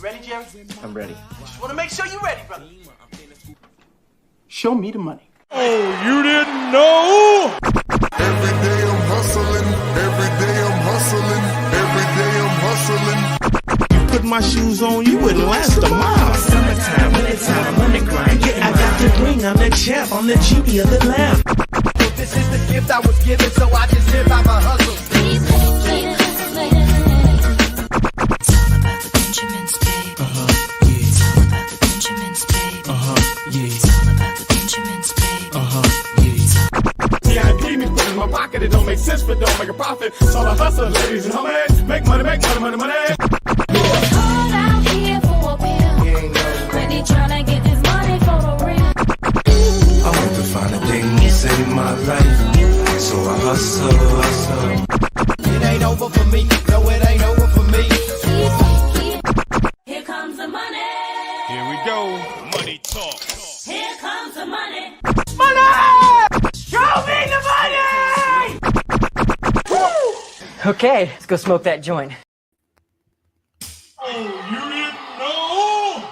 ready, Jerry? I'm ready. Just want to make sure you're ready, brother. Show me the money. Oh, you didn't know? Every day I'm hustling. Every day I'm hustling. Every day I'm hustling. Put my shoes on, you wouldn't last a mile. Summertime, wintertime, I'm on the grind. Yeah, I got the ring, I'm the champ, I'm the genie of the lamp. This is the gift I was given, so I just live by my hustle. It's all about the Benjamins, babe. Yeah. It's all about the Benjamins, babe. Yeah. It's all about the Benjamins, babe. Yeah. CIP me put in my pocket, it don't make sense, but don't make a profit. So I hustle, ladies and homies. Make money, money. Call out here for a bill. When they tryna get this money for the real. I want to find a thing to save my life. So I hustle. It ain't over for me. No, it ain't over for me. Here comes the money. Here we go. Money talk. Here comes the money. Show me the money! Okay, let's go smoke that joint. Oh, you didn't know?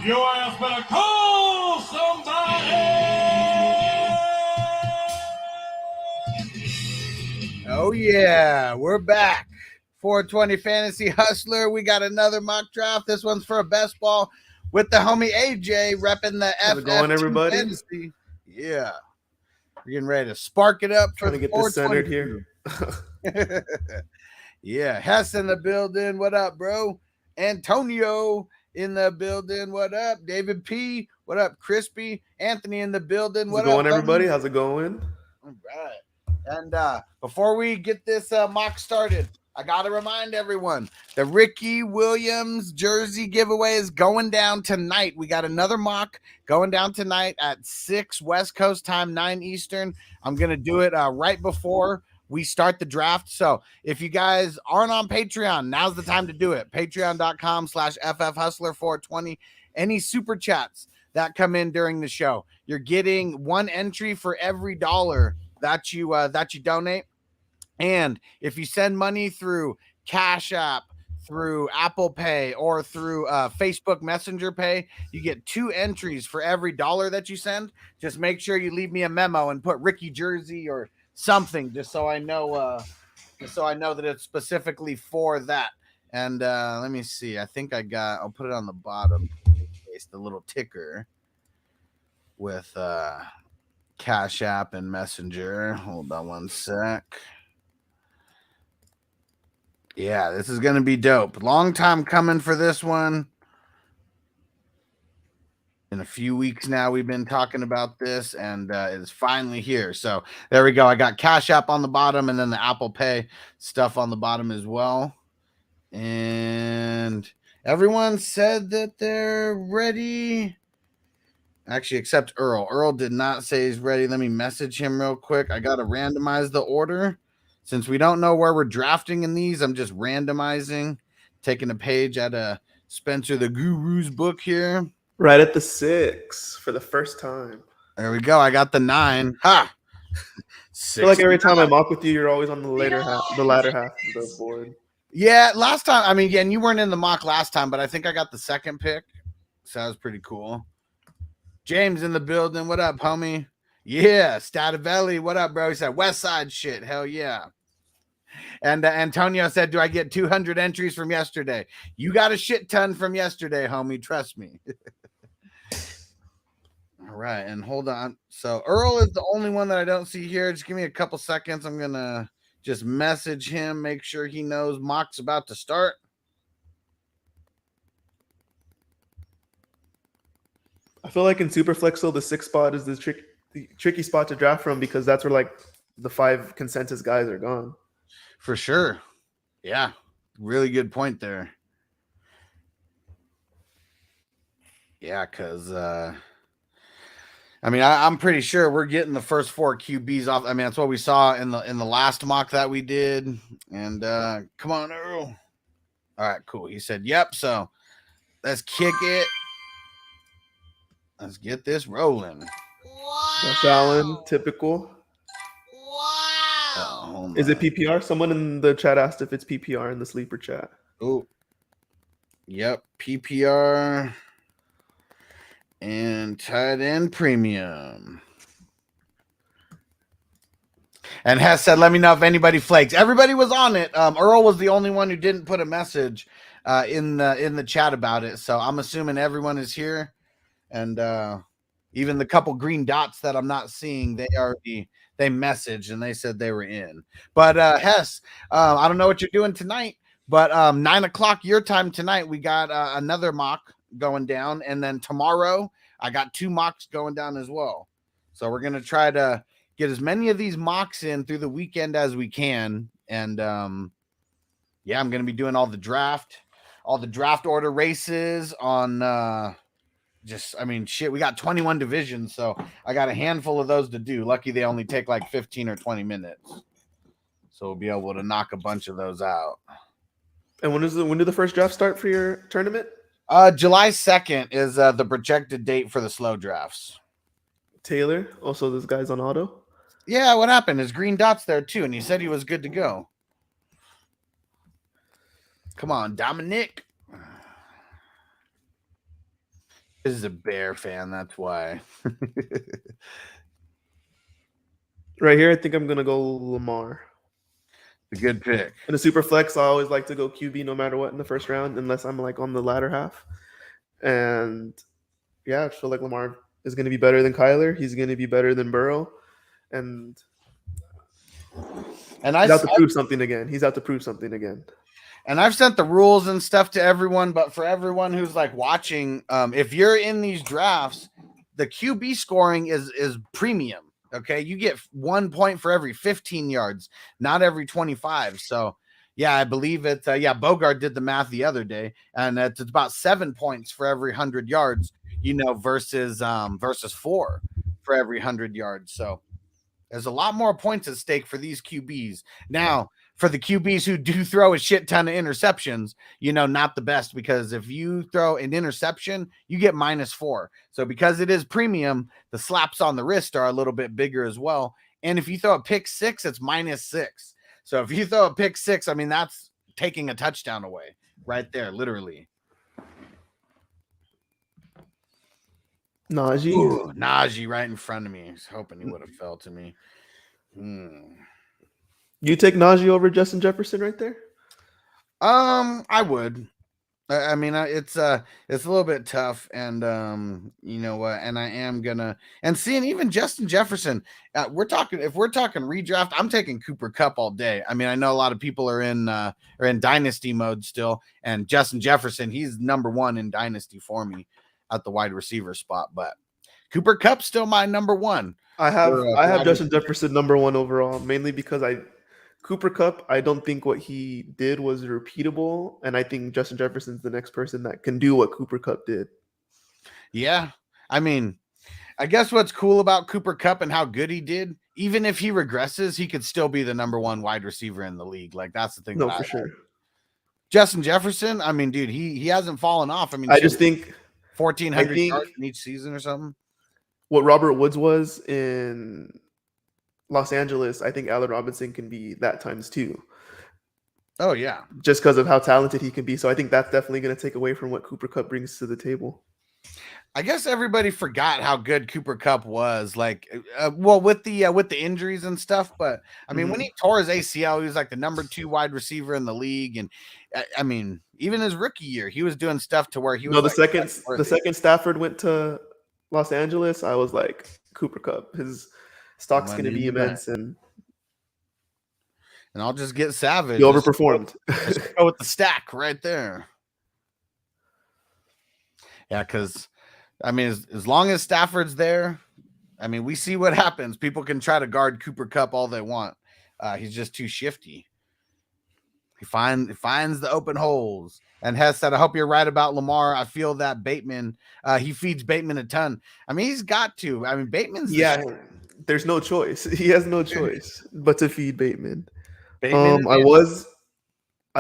Your ass better call somebody. Oh yeah, we're back. 420 Fantasy Hustler. We got another mock draft. This one's for a best ball with the homie AJ repping the How's it going, everybody? Fantasy. Yeah. We're getting ready to spark it up for Trying to get this centered here. Yeah, Hess in the building. What up, bro? Antonio in the building. What up? David P. What up? Crispy. Anthony in the building. How's What it going, up, everybody? buddy? How's it going? All right. And before we get this mock started, I got to remind everyone the Ricky Williams jersey giveaway is going down tonight. We got another mock going down tonight at 6 West Coast time, 9 Eastern. I'm going to do it right before we start the draft. So if you guys aren't on Patreon, now's the time to do it. Patreon.com/FFHustler420. Any super chats that come in during the show, you're getting one entry for every dollar that you donate. And if you send money through Cash App, through Apple Pay, or through Facebook Messenger Pay, you get 2 entries for every dollar that you send. Just make sure you leave me a memo and put Ricky Jersey or something, just so I know that it's specifically for that. And let me see. I think I'll put it on the bottom in case, the little ticker with Cash App and Messenger. Hold on one sec. Yeah, this is going to be dope. Long time coming for this one. In a few weeks now, we've been talking about this, and it is finally here. So there we go. I got Cash App on the bottom, and then the Apple Pay stuff on the bottom as well. And everyone said that they're ready. Actually, except Earl. Earl did not say he's ready. Let me message him real quick. I got to randomize the order. Since we don't know where we're drafting in these, I'm just randomizing, taking a page out of Spencer the Guru's book here. Right at the 6 for the first time. There we go. I got the 9. Ha! I feel like every time I mock with you, you're always on the latter half of the board. Yeah, last time. I mean, yeah, and you weren't in the mock last time, but I think I got the second pick. So that was pretty cool. James in the building. What up, homie? Yeah, Stativelli. What up, bro? He said West Side shit. Hell yeah. And Antonio said, do I get 200 entries from yesterday? You got a shit ton from yesterday, homie. Trust me. All right. And hold on. So Earl is the only one that I don't see here. Just give me a couple seconds. I'm going to just message him, make sure he knows mock's about to start. I feel like in Superflex, the 6th spot is the tricky spot to draft from because that's where like the 5 consensus guys are gone. For sure. Yeah. Really good point there. Yeah, because I'm pretty sure we're getting the first 4 QBs off. I mean, that's what we saw in the last mock that we did. And come on, Earl. All right, cool. He said, yep. So let's kick it. Let's get this rolling. Wow. Josh Allen, typical. Wow. Is it PPR? Someone in the chat asked if it's PPR in the sleeper chat. Oh, Yep, PPR and tight end premium. And Hess said, "Let me know if anybody flakes." Everybody was on it. Earl was the only one who didn't put a message in the chat about it. So I'm assuming everyone is here, and even the couple green dots that I'm not seeing, they messaged and they said they were in. But Hess, I don't know what you're doing tonight, but 9 o'clock your time tonight, we got another mock going down, and then tomorrow I got 2 mocks going down as well. So we're gonna try to get as many of these mocks in through the weekend as we can. And yeah, I'm going to be doing all the draft order races on shit, we got 21 divisions, so I got a handful of those to do. Lucky they only take like 15 or 20 minutes. So we'll be able to knock a bunch of those out. And when do the first draft start for your tournament? July 2nd is the projected date for the slow drafts. Taylor, also this guy's on auto. Yeah, what happened? His green dot's there too, and he said he was good to go. Come on, Dominic. This is a Bear fan, that's why. Right here, I think I'm gonna go Lamar. A good pick. In a super flex, I always like to go QB no matter what in the first round, unless I'm like on the latter half. And yeah, I feel like Lamar is gonna be better than Kyler. He's gonna be better than Burrow. And he's out to prove something again. And I've sent the rules and stuff to everyone, but for everyone who's like watching, if you're in these drafts, the QB scoring is premium. Okay, you get 1 point for every 15 yards, not every 25. So yeah, I believe it. Bogart did the math the other day, and it's about 7 points for every 100 yards, versus 4 for every 100 yards. So there's a lot more points at stake for these QBs. Now, for the QBs who do throw a shit ton of interceptions, not the best, because if you throw an interception, you get -4. So because it is premium, the slaps on the wrist are a little bit bigger as well. And if you throw a pick 6, it's -6. So if you throw a pick 6, I mean, that's taking a touchdown away right there, literally. Najee. Ooh, Najee right in front of me. I was hoping he would have fell to me. You take Najee over Justin Jefferson right there? I would. I mean, it's a little bit tough, and you know what? And I am gonna seeing even Justin Jefferson. If we're talking redraft, I'm taking Cooper Kupp all day. I mean, I know a lot of people are in dynasty mode still, and Justin Jefferson, he's number 1 in dynasty for me at the wide receiver spot, but Cooper Kupp's still my number 1. I have Justin Jefferson number 1 overall, mainly because Cooper Kupp, I don't think what he did was repeatable, and I think Justin Jefferson's the next person that can do what Cooper Kupp did. Yeah, I mean, I guess what's cool about Cooper Kupp and how good he did, even if he regresses, he could still be the number 1 wide receiver in the league. Like, that's the thing. No, for sure. Justin Jefferson, I mean, dude, he hasn't fallen off. I mean, I just think 1,400 yards in each season or something. What Robert Woods was in Los Angeles, I think Allen Robinson can be that times 2. Oh, yeah. Just because of how talented he can be. So I think that's definitely going to take away from what Cooper Kupp brings to the table. I guess everybody forgot how good Cooper Kupp was, like, with the injuries and stuff. But I mean, when he tore his ACL, he was like the number 2 wide receiver in the league, and I mean, even his rookie year, he was doing stuff to where he was. No, the second Stafford went to Los Angeles, I was like, Cooper Kupp, his stock's going to be immense, and I'll just get savage. He overperformed. Just go with the stack right there. Yeah, because I mean, as long as Stafford's there, I mean, we see what happens. People can try to guard Cooper Kupp all they want. He's just too shifty. He finds the open holes. And Hess said, I hope you're right about Lamar. I feel that Bateman, he feeds Bateman a ton. I mean, he's got to. I mean, Bateman's there's no choice. He has no choice but to feed Bateman. I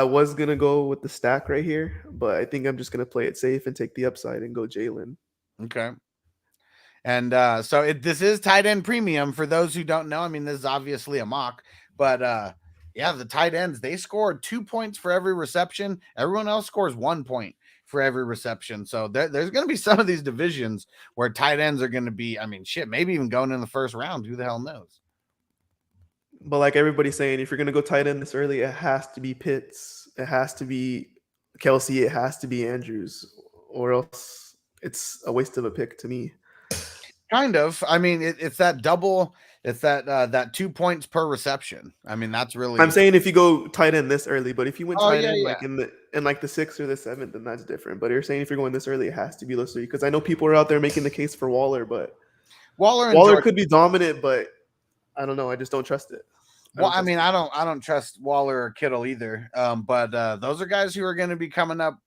was gonna go with the stack right here, but I think I'm just gonna play it safe and take the upside and go Jalen. Okay. And so this is tight end premium for those who don't know. I mean, this is obviously a mock, but Yeah, the tight ends, they scored 2 points for every reception. Everyone else scores 1 point for every reception. So there's going to be some of these divisions where tight ends are going to be, I mean, shit, maybe even going in the first round. Who the hell knows? But like everybody's saying, if you're gonna go tight end this early, it has to be Pitts, it has to be Kelsey, it has to be Andrews, or else it's a waste of a pick to me. Kind of. I mean, it's that double. It's that 2 points per reception. I mean, that's really. I'm saying if you go tight end this early, but if you went tight end yeah. like in the 6th or the 7th, then that's different. But you're saying if you're going this early, it has to be those 3 because I know people are out there making the case for Waller, but Waller could be dominant, but I don't know. I just don't trust it. I don't trust Waller or Kittle either. But those are guys who are going to be coming up.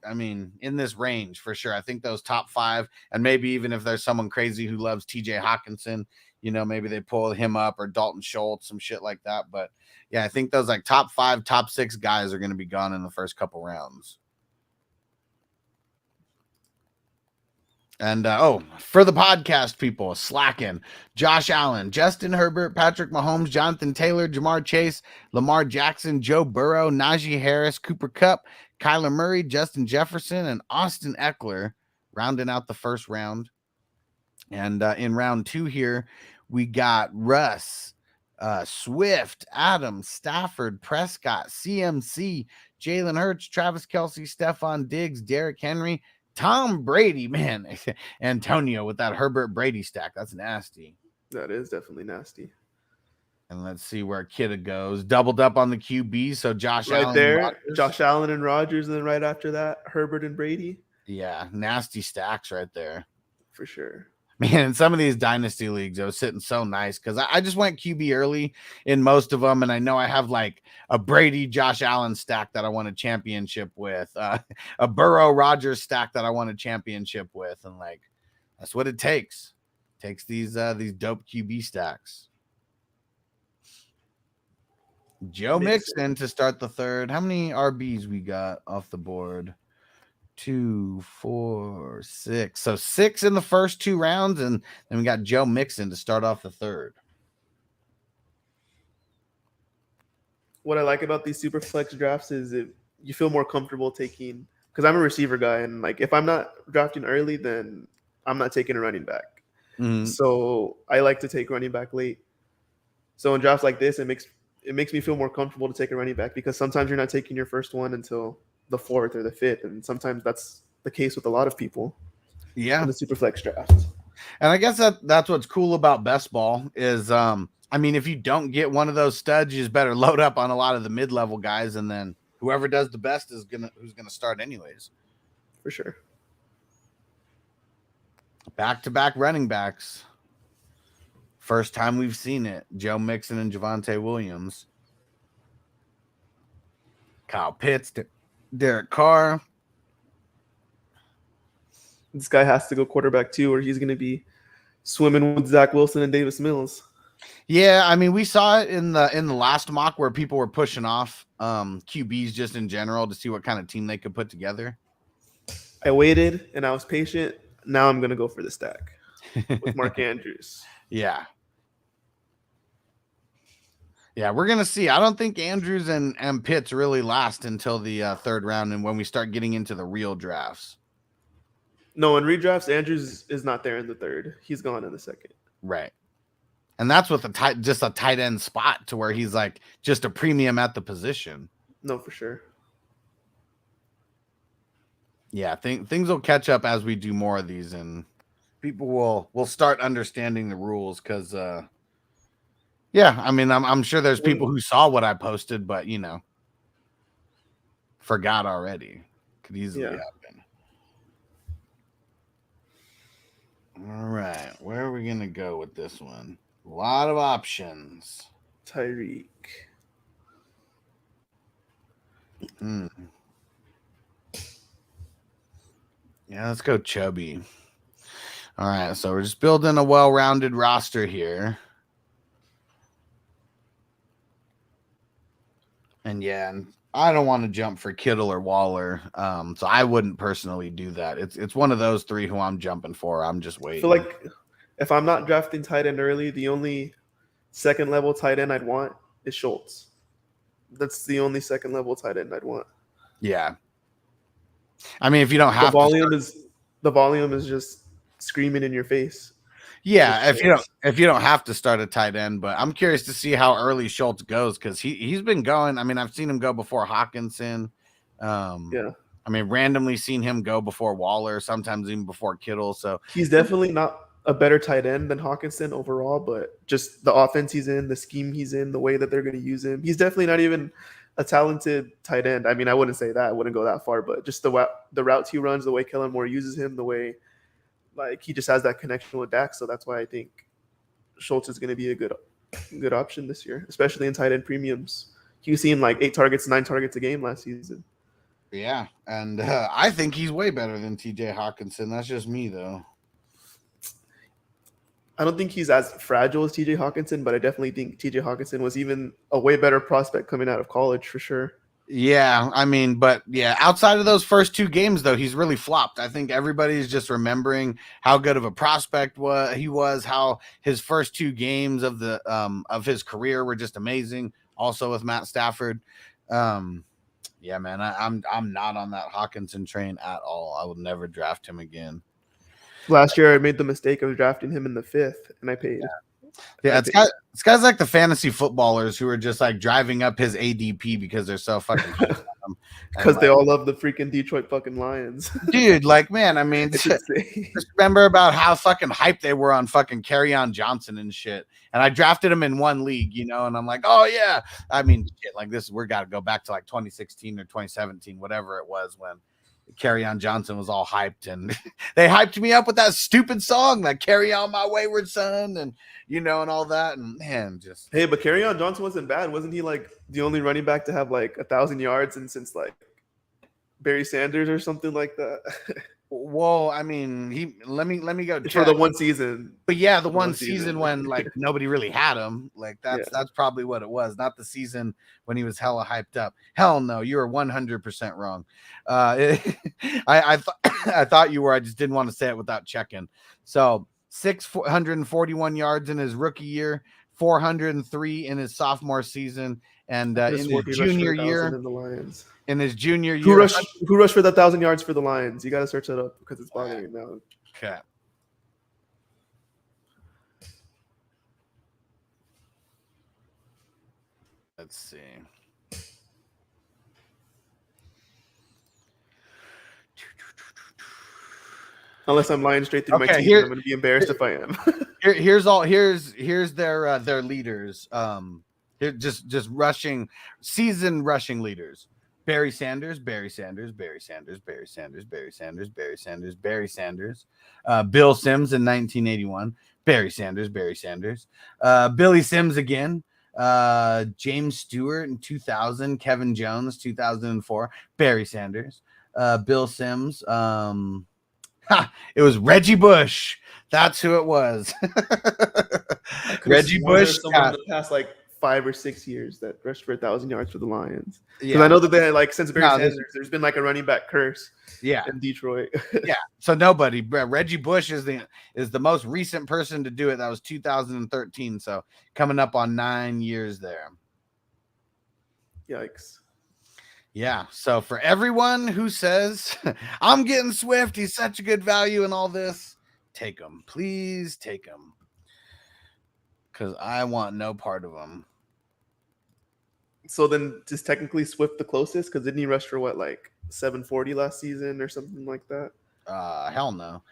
I mean, in this range for sure. I think those top 5, and maybe even if there's someone crazy who loves TJ Hawkinson, you know, maybe they pull him up or Dalton Schultz, some shit like that. But yeah, I think those like top 5, top 6 guys are going to be gone in the first couple rounds. And for the podcast people, slacking, Josh Allen, Justin Herbert, Patrick Mahomes, Jonathan Taylor, Jamar Chase, Lamar Jackson, Joe Burrow, Najee Harris, Cooper Kupp, Kyler Murray, Justin Jefferson, and Austin Eckler rounding out the first round. And in round 2 here, we got Russ, Swift, Adams, Stafford, Prescott, CMC, Jalen Hurts, Travis Kelce, Stephon Diggs, Derrick Henry, Tom Brady, man. Antonio with that Herbert Brady stack. That's nasty. That is definitely nasty. And let's see where Kidda goes. Doubled up on the QB. So Josh right Allen there, Josh Allen and Rodgers, and then right after that, Herbert and Brady. Yeah, nasty stacks right there. For sure. Man, in some of these dynasty leagues, I was sitting so nice because I just went QB early in most of them. And I know I have like a Brady, Josh Allen stack that I won a championship with, a Burrow Rodgers stack that I won a championship with. And like, that's what it takes. It takes these dope QB stacks. Joe Mixon to start the third. How many RBs we got off the board? 2, 4, 6. So 6 in the first 2 rounds, and then we got Joe Mixon to start off the third. What I like about these super flex drafts is you feel more comfortable taking, because I'm a receiver guy, and like if I'm not drafting early, then I'm not taking a running back. Mm-hmm. So I like to take running back late. So in drafts like this, it makes me feel more comfortable to take a running back because sometimes you're not taking your first one until the 4th or the 5th, and sometimes that's the case with a lot of people. Yeah, in the super flex draft. And I guess that's what's cool about best ball is, I mean, if you don't get one of those studs, you just better load up on a lot of the mid-level guys, and then whoever does the best is who's gonna start anyways. For sure. Back-to-back running backs. First time we've seen it. Joe Mixon and Javonte Williams. Kyle Pitts, Derek Carr. This guy has to go quarterback too, or he's going to be swimming with Zach Wilson and Davis Mills. Yeah, I mean, we saw it in the last mock where people were pushing off QBs just in general to see what kind of team they could put together. I waited and I was patient. Now I'm going to go for the stack with Mark Andrews. Yeah. Yeah, we're going to see. I don't think Andrews and Pitts really last until the third round and when we start getting into the real drafts. No, in redrafts, Andrews is not there in the third. He's gone in the second. Right. And that's with just a tight end spot to where he's like just a premium at the position. No, for sure. Yeah, things will catch up as we do more of these, and people will start understanding the rules because yeah, I mean, I'm sure there's people who saw what I posted, but, you know, forgot already. Could easily happen. All right. Where are we going to go with this one? A lot of options. Tyreek. Yeah, let's go Chubby. All right. So we're just building a well-rounded roster here. And yeah, I don't want to jump for Kittle or Waller, so I wouldn't personally do that. It's one of those three who I'm jumping for. I'm just waiting. I feel like if I'm not drafting tight end early, the only second level tight end I'd want is Schultz. That's the only second level tight end I'd want. Yeah. I mean, if you don't have The volume is just screaming in your face. yeah, if you don't have to start a tight end, but I'm curious to see how early Schultz goes because he's been going. I mean, I've seen him go before Hawkinson. Yeah. I mean, randomly seen him go before Waller, sometimes even before Kittle. So He's definitely not a better tight end than Hawkinson overall, but just the offense he's in, the scheme he's in, the way that they're going to use him. He's definitely not even a talented tight end. I mean, I wouldn't say that. I wouldn't go that far, but just the routes he runs, the way Kellen Moore uses him, the way like he just has that connection with Dak. So that's why I think Schultz is going to be a good option this year, especially in tight end premiums. He was seeing like 8 targets, 9 targets a game last season. yeah, and I think he's way better than TJ Hawkinson. That's just me, though. I don't think he's as fragile as TJ Hawkinson, but I definitely think TJ Hawkinson was even a way better prospect coming out of college for sure. Yeah, I mean, but yeah, outside of those first 2 games, though, he's really flopped. I think everybody's just remembering how good of a prospect he was, how his first 2 games of the of his career were just amazing. Also with Matt Stafford. Yeah, man, I'm not on that Hawkinson train at all. I would never draft him again. Last year, I made the mistake of drafting him in the 5th, and I paid. Yeah, it's guys like the fantasy footballers who are just like driving up his ADP because they're so fucking high on him. Because they all love the freaking Detroit fucking Lions. Dude, like, man, I mean, just remember about how fucking hyped they were on fucking Kerryon Johnson and shit. And I drafted him in one league, you know, and I'm like, oh, yeah. I mean, shit, like this, we're got to go back to like 2016 or 2017, whatever it was when Kerryon Johnson was all hyped, and they hyped me up with that stupid song, like "Carry On My Wayward Son," and you know, and all that. And man, just hey, but Kerryon Johnson wasn't bad, wasn't he? Like the only running back to have like 1,000 yards and since like Barry Sanders or something like that. Well, I mean, let me go for the one season. But yeah, the one season when like nobody really had him. Like that's probably what it was. Not the season when he was hella hyped up. Hell no, you were 100% wrong. I thought you were. I just didn't want to say it without checking. So 641 yards in his rookie year, 403 in his sophomore season, and in his junior year in the Lions. In his junior year, who rushed for that 1,000 yards for the Lions? You got to search that up because it's bothering me now. Okay. Let's see. Unless I'm lying straight through my teeth, I'm going to be embarrassed if I am. Here's their leaders. Just rushing season rushing leaders. Barry Sanders, Barry Sanders, Barry Sanders, Barry Sanders, Barry Sanders, Barry Sanders, Barry Sanders, Bill Sims in 1981, Barry Sanders, Barry Sanders, Billy Sims again, James Stewart in 2000, Kevin Jones 2004, Barry Sanders, Bill Sims. It was Reggie Bush. That's who it was. Reggie Bush. Someone in the past like 5 or 6 years that rushed for 1,000 yards for the Lions. Because I know that they had like since Barry Sanders, there's been like a running back curse. In Detroit. So nobody. Reggie Bush is the most recent person to do it. That was 2013. So coming up on 9 years there. Yikes. Yeah. So for everyone who says I'm getting Swift, he's such a good value and all this, take him. Please take him. Because I want no part of him. So then, is technically Swift the closest? Because didn't he rush for what, like 740 last season or something like that? Hell no.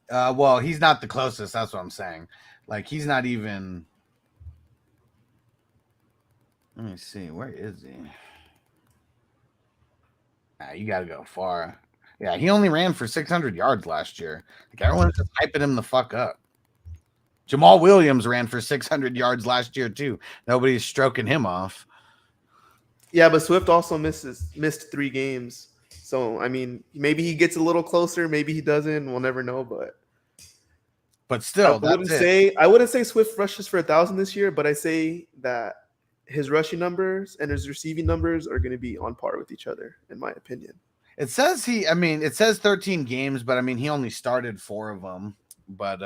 Well, he's not the closest. That's what I'm saying. Like he's not even. Let me see. Where is he? You got to go far. Yeah, he only ran for 600 yards last year. Like everyone's just hyping him the fuck up. Jamal Williams ran for 600 yards last year too. Nobody's stroking him off. Yeah, but Swift also missed 3 games. So I mean, maybe he gets a little closer, maybe he doesn't. We'll never know. But still, I wouldn't say Swift rushes for 1,000 this year, but I say that his rushing numbers and his receiving numbers are going to be on par with each other, in my opinion. It says it says 13 games, but I mean, he only started 4 of them. But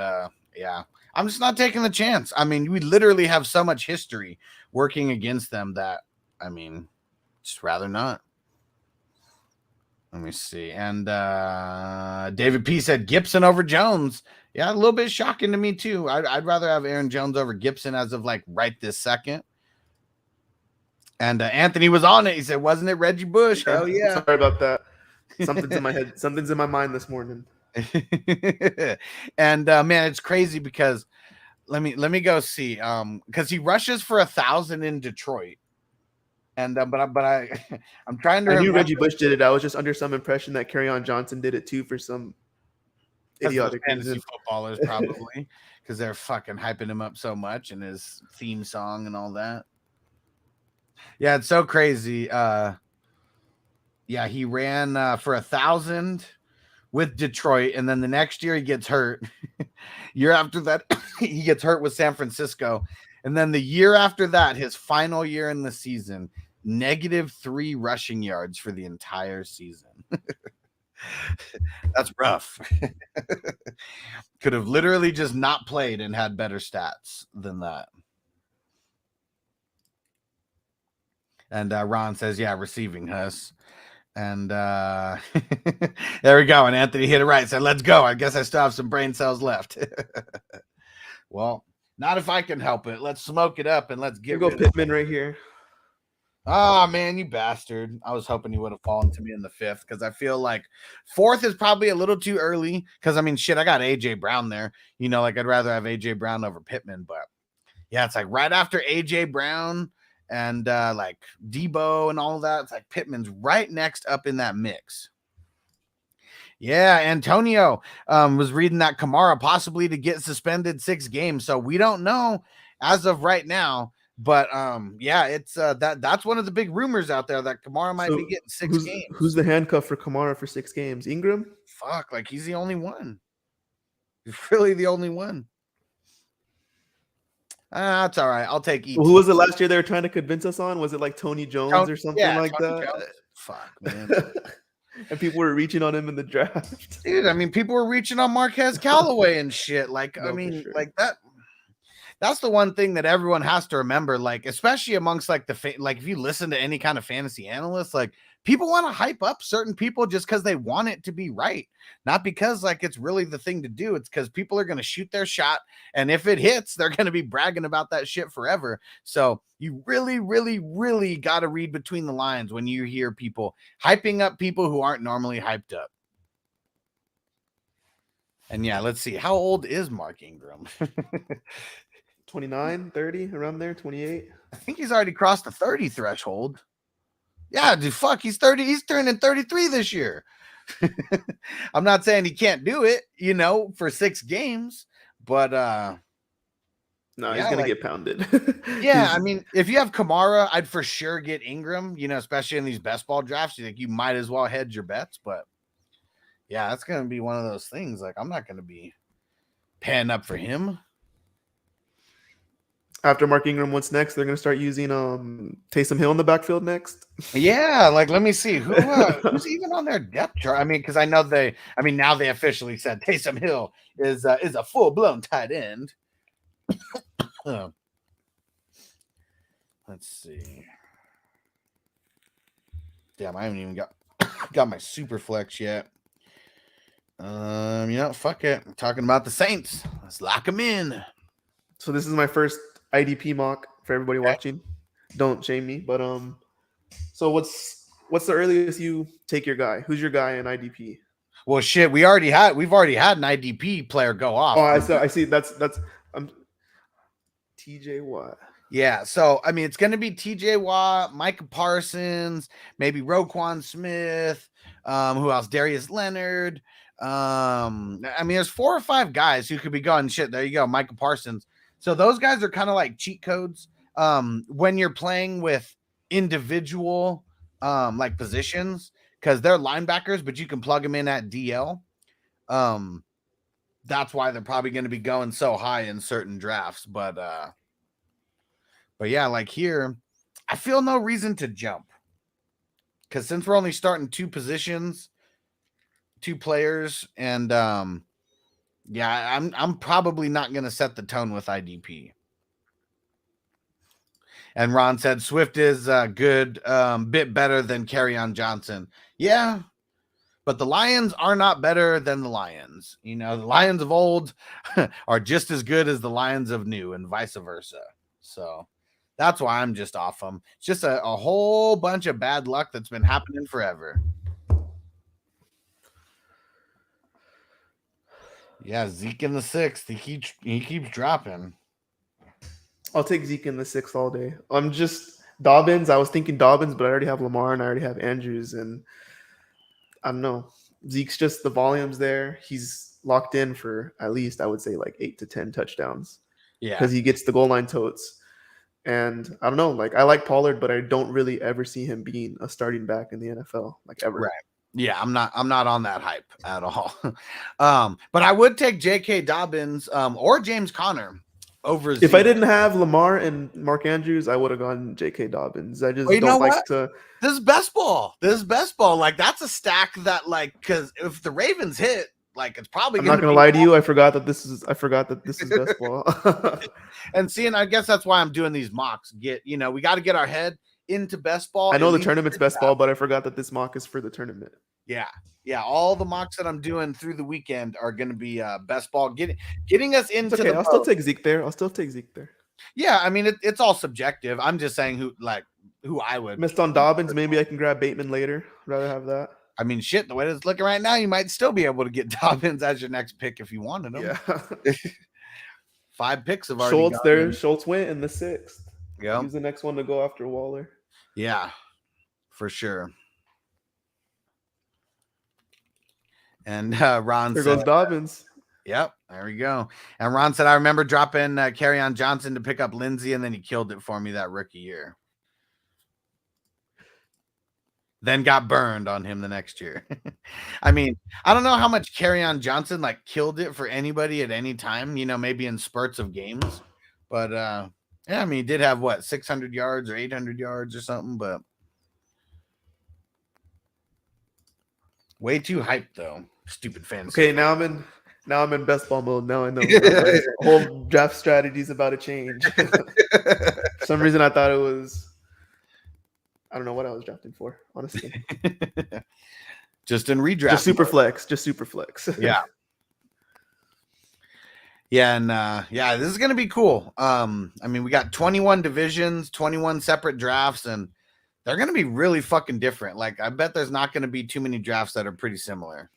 yeah, I'm just not taking the chance. I mean, we literally have so much history working against them that, I mean, just rather not. Let me see. And David P said Gibson over Jones. Yeah, a little bit shocking to me too. I'd rather have Aaron Jones over Gibson as of like right this second. And Anthony was on it. He said, wasn't it Reggie Bush? Hell yeah. Sorry about that. Something's in my head. Something's in my mind this morning. And man, it's crazy because let me go see. Because he rushes for 1,000 in Detroit. And I'm trying to. I knew Reggie Bush did it. I was just under some impression that Kerryon Johnson did it too for some idiotic fantasy reason. footballers probably because they're fucking hyping him up so much and his theme song and all that. Yeah, it's so crazy. Yeah, he ran for 1,000 with Detroit, and then the next year he gets hurt. Year after that, he gets hurt with San Francisco. And then the year after that, his final year in the season, -3 rushing yards for the entire season. That's rough. Could have literally just not played and had better stats than that. And Ron says, yeah, receiving Huss. And there we go. And Anthony hit it right. Said, let's go. I guess I still have some brain cells left. Well, not if I can help it. Let's smoke it up and let's get Go Pittman right here. Ah, man, you bastard. I was hoping you would have fallen to me in the 5th because I feel like 4th is probably a little too early because, I mean, shit, I got A.J. Brown there. You know, like I'd rather have A.J. Brown over Pittman. But, yeah, it's like right after A.J. Brown and like Debo and all that. It's like Pittman's right next up in that mix. Yeah, Antonio was reading that Kamara possibly to get suspended 6 games. So we don't know as of right now. But yeah, it's that's one of the big rumors out there that Kamara might be getting 6 games. Who's the handcuff for Kamara for 6 games? Ingram? Fuck, like he's the only one. He's really the only one. That's all right. I'll take ET. Well, who was it last year they were trying to convince us on? Was it like Tony Jones or something like Tony that? Jones. Fuck, man. And people were reaching on him in the draft. Dude, I mean, people were reaching on Marquez Callaway and shit. Like, No, I mean, for sure. like that. That's the one thing that everyone has to remember, like, especially amongst like like if you listen to any kind of fantasy analyst, like people want to hype up certain people just because they want it to be right, not because like it's really the thing to do. It's because people are going to shoot their shot, and if it hits, they're going to be bragging about that shit forever. So you really, really, really got to read between the lines when you hear people hyping up people who aren't normally hyped up. And yeah, let's see, how old is Mark Ingram? 29, 30, around there, 28. I think he's already crossed the 30 threshold. Yeah, dude, fuck, he's 30. He's turning 33 this year. I'm not saying he can't do it, you know, for 6 games, but No, yeah, he's gonna like, get pounded. yeah, I mean, if you have Kamara, I'd for sure get Ingram, you know, especially in these best ball drafts. You think you might as well hedge your bets, but yeah, that's gonna be one of those things. Like, I'm not gonna be paying up for him. After Mark Ingram, what's next? They're gonna start using Taysom Hill in the backfield next. Yeah, like let me see who's even on their depth chart. I mean, because I know now they officially said Taysom Hill is a full blown tight end. Let's see. Damn, I haven't even got my super flex yet. You know, fuck it. I'm talking about the Saints. Let's lock them in. So this is my first IDP mock for everybody watching. Don't shame me, but so what's the earliest you take your guy? Who's your guy in IDP? Well, shit, we've already had an IDP player go off. Oh, I see. That's TJ Watt. Yeah, so I mean, it's going to be TJ Watt, Micah Parsons, maybe Roquan Smith. Who else? Darius Leonard. I mean, there's 4 or 5 guys who could be going. Shit, there you go, Micah Parsons. So those guys are kind of like cheat codes when you're playing with individual like positions because they're linebackers, but you can plug them in at DL. That's why they're probably going to be going so high in certain drafts. But yeah, like here, I feel no reason to jump because since we're only starting 2 positions, 2 players, and Yeah, I'm probably not going to set the tone with IDP. And Ron said Swift is good, bit better than Kerryon Johnson. Yeah, but the Lions are not better than the Lions. You know, the Lions of old are just as good as the Lions of new, and vice versa. So that's why I'm just off them. It's just a whole bunch of bad luck that's been happening forever. Yeah, Zeke in the 6th. He keeps dropping. I'll take Zeke in the 6th all day. I'm just Dobbins. I was thinking Dobbins, but I already have Lamar and I already have Andrews, and I don't know. Zeke's just the volume's there. He's locked in for at least, I would say, like 8 to 10 touchdowns. Yeah, because he gets the goal line totes. And I don't know, like I like Pollard, but I don't really ever see him being a starting back in the NFL, like ever. right. Yeah, I'm not on that hype at all. But I would take J.K. Dobbins or James Conner over Zeke. If I didn't have Lamar and Mark Andrews, I would have gone J.K. Dobbins. I just don't like to. This is best ball. Like that's a stack that because if the Ravens hit, like it's probably. I'm not gonna lie to you. I forgot that this is best ball. And seeing, I guess that's why I'm doing these mocks. We got to get our head into best ball. I know the tournament's best ball, but I forgot that this mock is for the tournament. Yeah. All the mocks that I'm doing through the weekend are going to be best ball, getting us into. It's okay. I'll still take Zeke there. Yeah, I mean it's all subjective. I'm just saying who I would. Missed on Dobbins. Maybe I can grab Bateman later. Rather have that. I mean, shit. The way it's looking right now, you might still be able to get Dobbins as your next pick if you wanted him. Yeah. 5 picks have already. Schultz there. Schultz went in the 6th. Yeah. He's the next one to go after Waller. Yeah, for sure. And Ron there said, goes Dobbins. Yep, there we go. And Ron said, I remember dropping Kerryon Johnson to pick up Lindsey, and then he killed it for me that rookie year. Then got burned on him the next year. I mean, I don't know how much Kerryon Johnson killed it for anybody at any time, maybe in spurts of games. But yeah, I mean, he did have 600 yards or 800 yards or something, but way too hyped though. Stupid fans. Okay, now I'm in best ball mode. Now I know whole draft strategy is about to change. For some reason I thought it was. I don't know what I was drafting for, honestly. Just in redraft. Just super flex. Yeah. Yeah, and this is gonna be cool. I mean, we got 21 divisions, 21 separate drafts, and they're gonna be really fucking different. I bet there's not gonna be too many drafts that are pretty similar.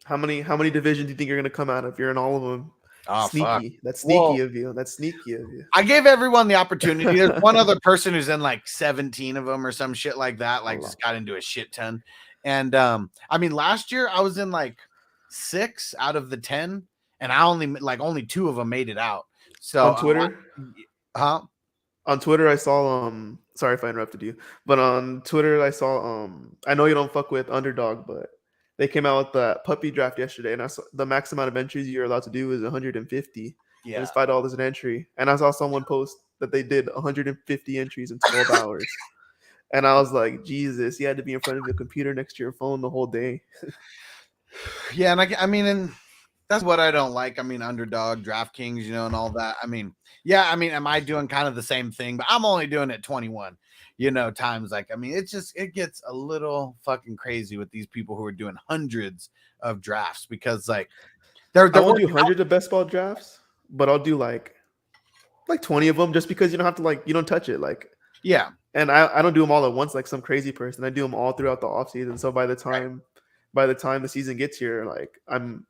How many divisions do you think you're gonna come out of? You're in all of them. Oh, sneaky. fuck. That's sneaky of you. That's sneaky of you. I gave everyone the opportunity. There's one other person who's in 17 of them or some shit like that. Just got into a shit ton. And I mean, last year I was in 6 out of the 10, and I only 2 of them made it out. So on Twitter, on Twitter I saw sorry if I interrupted you, but on Twitter I saw I know you don't fuck with Underdog, but they came out with the puppy draft yesterday, and I saw the max amount of entries you're allowed to do is 150. Yeah, and it's $5 an entry. And I saw someone post that they did 150 entries in 12 hours. And I was like, Jesus, you had to be in front of your computer next to your phone the whole day. Yeah, and I mean, and that's what I don't like. I mean, Underdog, DraftKings, and all that. I mean, yeah, I mean, am I doing kind of the same thing? But I'm only doing it 21. Times I mean, it gets a little fucking crazy with these people who are doing hundreds of drafts because I won't do hundreds of best ball drafts, but I'll do like 20 of them just because you don't have to you don't touch it. Yeah. And I don't do them all at once like some crazy person. I do them all throughout the off season. So by the time the season gets here, I'm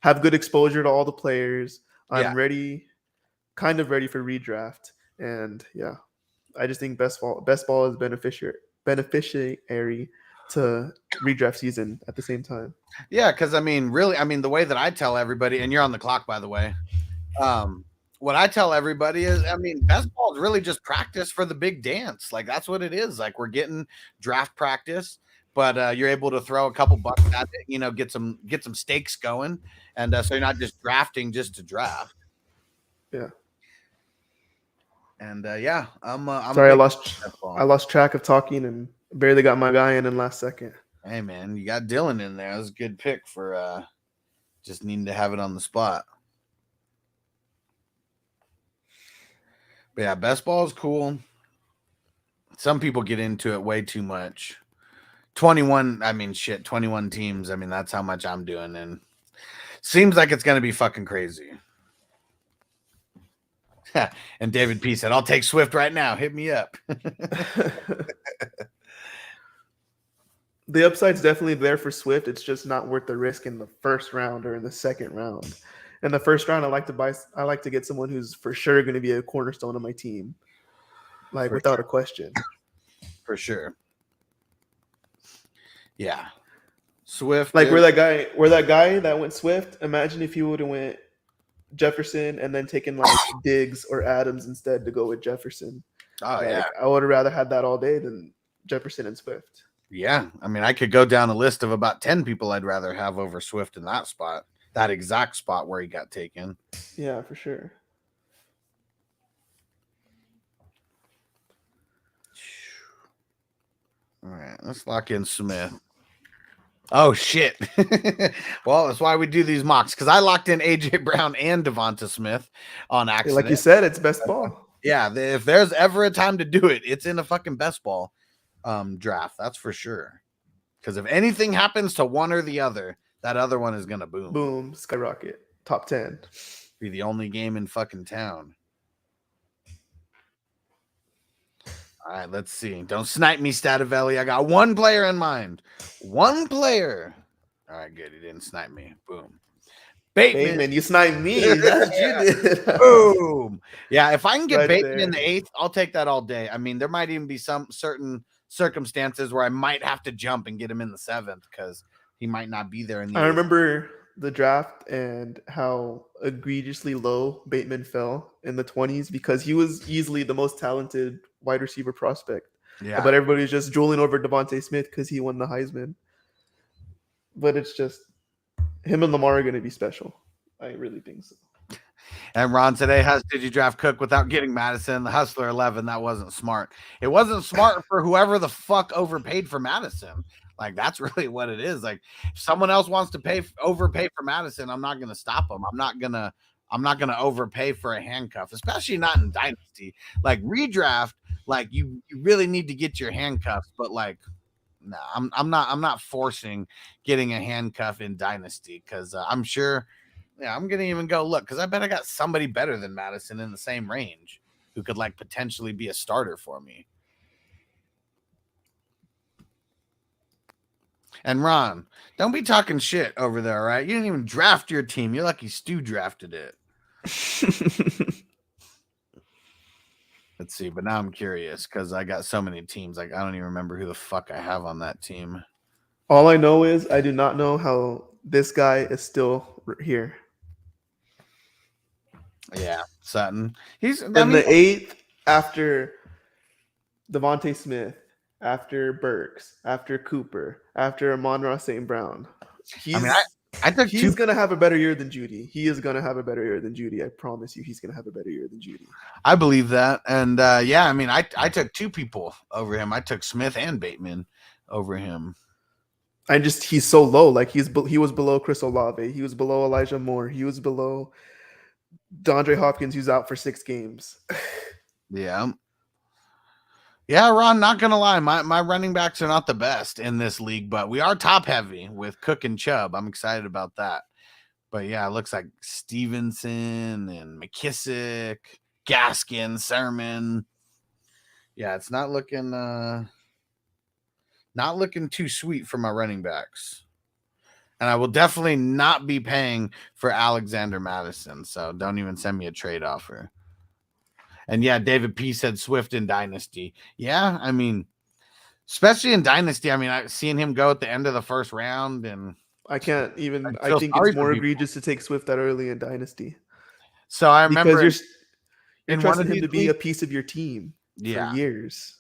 have good exposure to all the players. I'm kind of ready for redraft. And yeah. I just think best ball is beneficiary to redraft season at the same time. Yeah, because I mean, really, the way that I tell everybody, and you're on the clock, by the way. What I tell everybody is, best ball is really just practice for the big dance. That's what it is. We're getting draft practice, but you're able to throw a couple bucks at it, get some stakes going, and so you're not just drafting just to draft. Yeah. And yeah, I'm sorry. I lost track of talking and barely got my guy in last second. Hey man, you got Dylan in there. That was a good pick for Just needing to have it on the spot. But yeah, best ball is cool. Some people get into it way too much. 21 teams. I mean, that's how much I'm doing. And seems like it's going to be fucking crazy. And David P said, I'll take Swift right now. Hit me up. The upside's definitely there for Swift. It's just not worth the risk in the first round or in the second round. In the first round, I like to get someone who's for sure going to be a cornerstone of my team, like without a question. For sure. Yeah. Swift. Like we're that guy that went Swift. Imagine if he would have went Jefferson and then taken like Diggs or Adams instead to go with Jefferson. Oh, yeah. I would have rather had that all day than Jefferson and Swift. Yeah. I mean, I could go down a list of about 10 people I'd rather have over Swift in that spot. That exact spot where he got taken. Yeah, for sure. All right, let's lock in Smith. Oh, shit. Well, that's why we do these mocks, because I locked in A.J. Brown and Devonta Smith on accident. Like you said, it's best ball. Yeah, if there's ever a time to do it, it's in a fucking best ball draft. That's for sure. Because if anything happens to one or the other, that other one is going to boom. Boom, skyrocket. Top 10. Be the only game in fucking town. All right, let's see. Don't snipe me, Stativelli. I got one player in mind. One player. All right, good. He didn't snipe me. Boom. Bateman, you sniped me. That's what you did. Boom. Yeah, if I can get Right Bateman there. in the 8th, I'll take that all day. I mean, there might even be some certain circumstances where I might have to jump and get him in the 7th because he might not be there in the I 8th. remember the draft and how egregiously low Bateman fell in the 20s because he was easily the most talented wide receiver prospect. Yeah. But everybody was just drooling over Devontae Smith because he won the Heisman. But it's just him and Lamar are going to be special. I really think so. And Ron today did you draft Cook without getting Madison? The Hustler 11, that wasn't smart. It wasn't smart for whoever the fuck overpaid for Madison. Like, that's really what it is. Like, if someone else wants to overpay for Madison, I'm not going to stop them. I'm not going to overpay for a handcuff, especially not in Dynasty. Like, redraft, like you really need to get your handcuffs, but like, no, I'm not forcing getting a handcuff in Dynasty because I'm sure. Yeah, I'm gonna even go look because I bet I got somebody better than Madison in the same range who could like potentially be a starter for me. And Ron, don't be talking shit over there, all right? You didn't even draft your team. You're lucky Stu drafted it. Let's see, but now I'm curious because I got so many teams. Like, I don't even remember who the fuck I have on that team. All I know is I do not know how this guy is still here. Yeah, Sutton. He's in the 8th after Devontae Smith, after Burks, after Cooper, after Amon-Ra St. Brown. He's going to have a better year than Judy. He is going to have a better year than Judy. I promise you he's going to have a better year than Judy. I believe that. And yeah, I mean, I took two people over him. I took Smith and Bateman over him. He's so low. Like he was below Chris Olave. He was below Elijah Moore. He was below DeAndre Hopkins, who's out for 6 games. Yeah. Yeah, Ron, not going to lie. My running backs are not the best in this league, but we are top heavy with Cook and Chubb. I'm excited about that. But yeah, it looks like Stevenson and McKissick, Gaskin, Sermon. Yeah, it's not looking too sweet for my running backs. And I will definitely not be paying for Alexander Madison. So don't even send me a trade offer. And yeah, David P said Swift in Dynasty. Yeah, I mean, especially in Dynasty. I mean, I've seen him go at the end of the first round. And I can't even. I think it's more egregious to take Swift that early in Dynasty. So I remember because you're trusting him to be a piece of your team for years.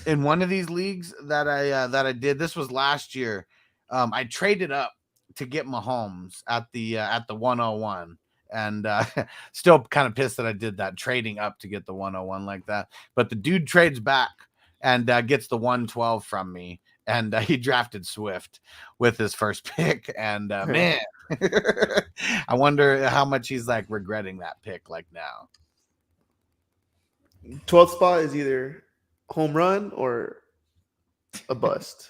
In one of these leagues that I did, this was last year. I traded up to get Mahomes at the 101, and still kind of pissed that I did that, trading up to get the 101 like that. But the dude trades back and gets the 112 from me, and he drafted Swift with his first pick. And man, I wonder how much he's like regretting that pick like now. 12th spot is either home run or a bust.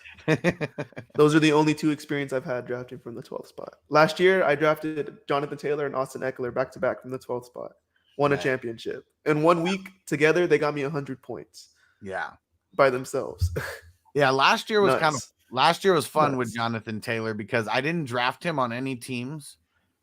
Those are the only two experience I've had drafting from the 12th spot. Last year, I drafted Jonathan Taylor and Austin Eckler back to back from the 12th spot. Won a championship. In 1 week together, they got me 100 points. Yeah, by themselves. Yeah, last year was last year was fun with Nuts. Jonathan Taylor because I didn't draft him on any teams.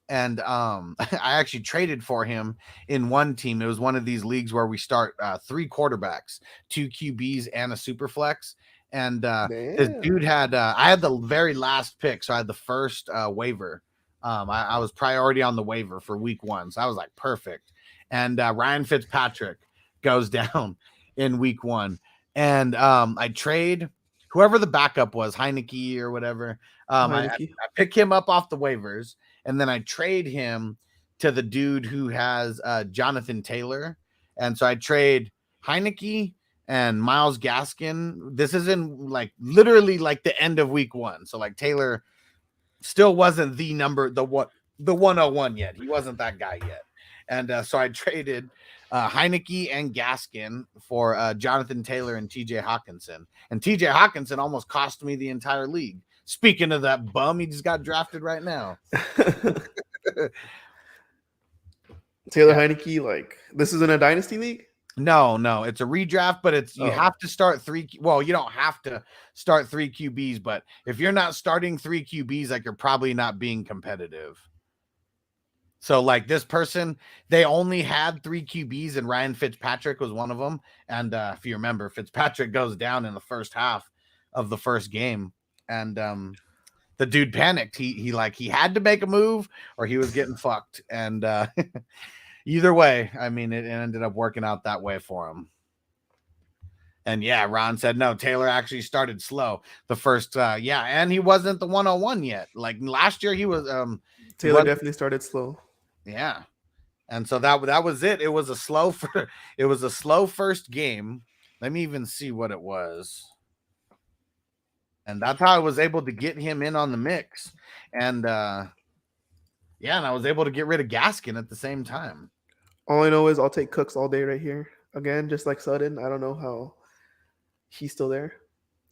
And I actually traded for him in one team. It was one of these leagues where we start 3 quarterbacks, 2 QBs, and a super flex. And this dude had I had the very last pick, so I had the first waiver. I was priority on the waiver for week 1, so I was like perfect. And Ryan Fitzpatrick goes down in week 1, and I trade whoever the backup was, Heineke or whatever. I pick him up off the waivers. And then I trade him to the dude who has Jonathan Taylor. And so I trade Heineke and Myles Gaskin. This is in like literally like the end of week 1. So like Taylor still wasn't the 101 yet. He wasn't that guy yet. And so I traded Heineke and Gaskin for Jonathan Taylor and TJ Hawkinson. And TJ Hawkinson almost cost me the entire league. Speaking of that bum, he just got drafted right now. Taylor Heineke, like this is in a dynasty league? No, it's a redraft, but it's you have to start 3. Well, you don't have to start 3 QBs, but if you're not starting 3 QBs, like you're probably not being competitive. So like this person, they only had 3 QBs, and Ryan Fitzpatrick was one of them. And if you remember, Fitzpatrick goes down in the first half of the first game. And the dude panicked. He had to make a move or he was getting fucked. And either way, I mean, it ended up working out that way for him. And yeah, Ron said, no, Taylor actually started slow the first. And he wasn't the 101 yet. Like last year, he was. Taylor definitely started slow. Yeah. And so that was it. It was a slow first game. Let me even see what it was. And that's how I was able to get him in on the mix. And and I was able to get rid of Gaskin at the same time. All I know is I'll take Cooks all day right here. Again, just like Sutton. I don't know how he's still there.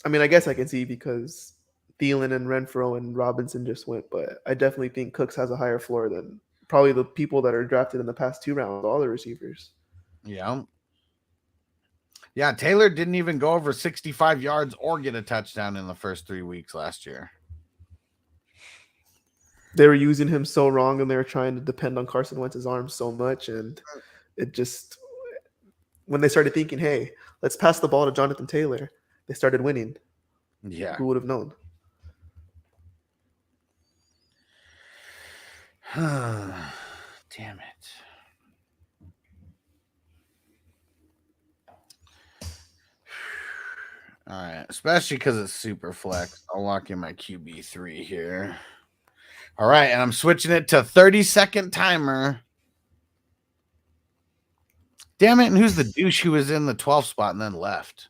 I mean, I guess I can see because Thielen and Renfro and Robinson just went, but I definitely think Cooks has a higher floor than probably the people that are drafted in the past 2 rounds, all the receivers. Yeah. Yeah, Taylor didn't even go over 65 yards or get a touchdown in the first 3 weeks last year. They were using him so wrong, and they were trying to depend on Carson Wentz's arms so much, and it just when they started thinking, hey, let's pass the ball to Jonathan Taylor, they started winning. Yeah. Who would have known? Damn it. All right, especially because it's super flex. I'll lock in my QB3 here. All right, and I'm switching it to 30-second timer. Damn it, and who's the douche who was in the 12th spot and then left?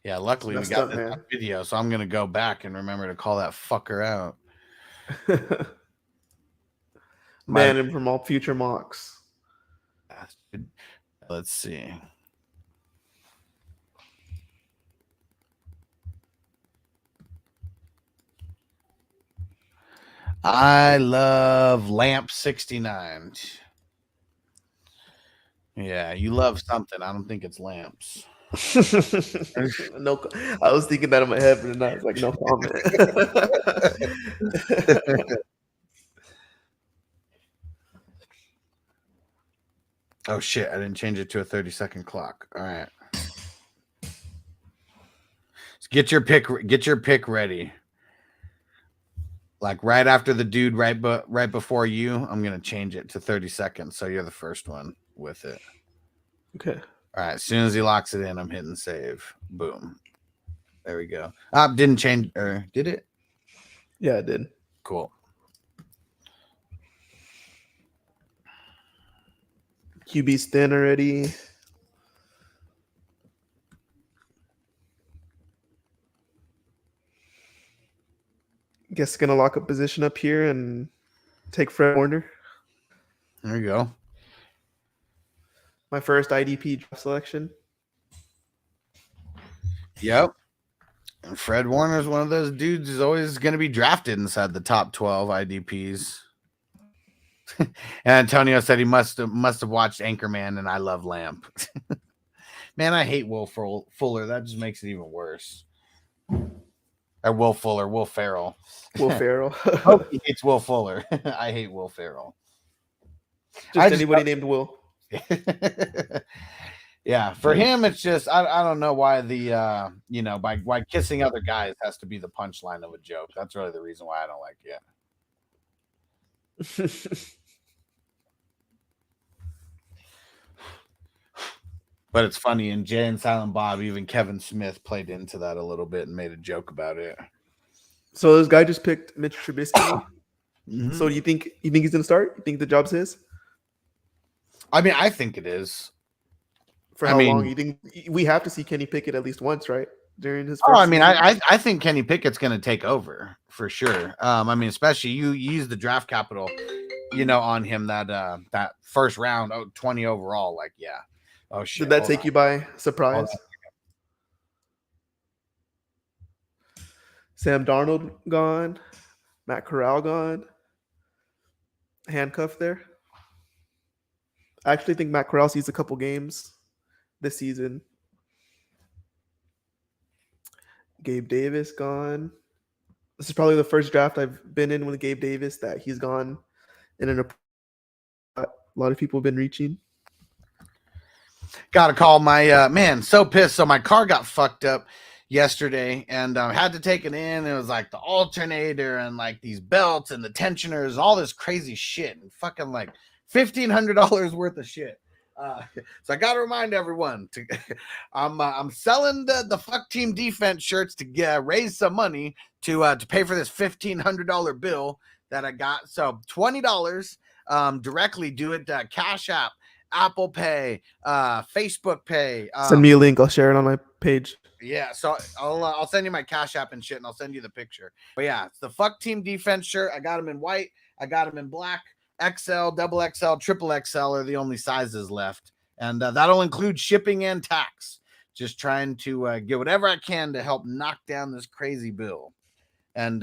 Yeah, luckily we got this video, so I'm going to go back and remember to call that fucker out. Man, and from all future mocks. Let's see. I love Lamp 69. Yeah, you love something. I don't think it's lamps. No, I was thinking that in my head, but then I was like, no comment. Oh shit, I didn't change it to a 30-second clock. All right. So get your pick ready. Like right after the dude right before you, I'm going to change it to 30 seconds so you're the first one with it. Okay. All right, as soon as he locks it in, I'm hitting save. Boom. There we go. Didn't change or did it? Yeah, it did. Cool. QB's thin already. Guess gonna lock up position up here and take Fred Warner. There you go. My first IDP draft selection. Yep. And Fred Warner is one of those dudes who's always going to be drafted inside the top 12 IDPs. And Antonio said he must have watched Anchorman and I Love Lamp. Man, I hate Will Fuller. That just makes it even worse. Or Will Fuller, Will Ferrell. Will Ferrell. Hope he hates Will Fuller. I hate Will Ferrell. Just anybody named Will. Yeah, for him, it's just I don't know why the why kissing other guys has to be the punchline of a joke. That's really the reason why I don't like it. But it's funny, and Jay and Silent Bob, even Kevin Smith played into that a little bit and made a joke about it. So this guy just picked Mitch Trubisky. Mm-hmm. So you think he's gonna start? You think the job's his? I mean, I think it is. For how long? You think we have to see Kenny Pickett at least once, right? During his first season? I think Kenny Pickett's going to take over for sure. I mean, especially you use the draft capital, on him that first round, 20 overall. Like, yeah. Oh shit! Did that take you by surprise? Sam Darnold gone, Matt Corral gone, handcuffed there. I actually think Matt Corral sees a couple games this season. Gabe Davis gone. This is probably the first draft I've been in with Gabe Davis that he's gone in a lot of people have been reaching. Got to call my man. So pissed. So my car got fucked up yesterday and had to take it in. It was like the alternator and like these belts and the tensioners, all this crazy shit, and fucking like $1,500 worth of shit. So I got to remind everyone to I'm selling the fuck team defense shirts to raise some money to pay for this $1,500 bill that I got. So $20 directly do it Cash App, Apple Pay, Facebook Pay. Send me a link. I'll share it on my page. Yeah, so I'll send you my Cash App and shit, and I'll send you the picture. But yeah, it's the fuck team defense shirt. I got them in white. I got them in black. XL, double XL, triple XL are the only sizes left. And that'll include shipping and tax. Just trying to get whatever I can to help knock down this crazy bill. And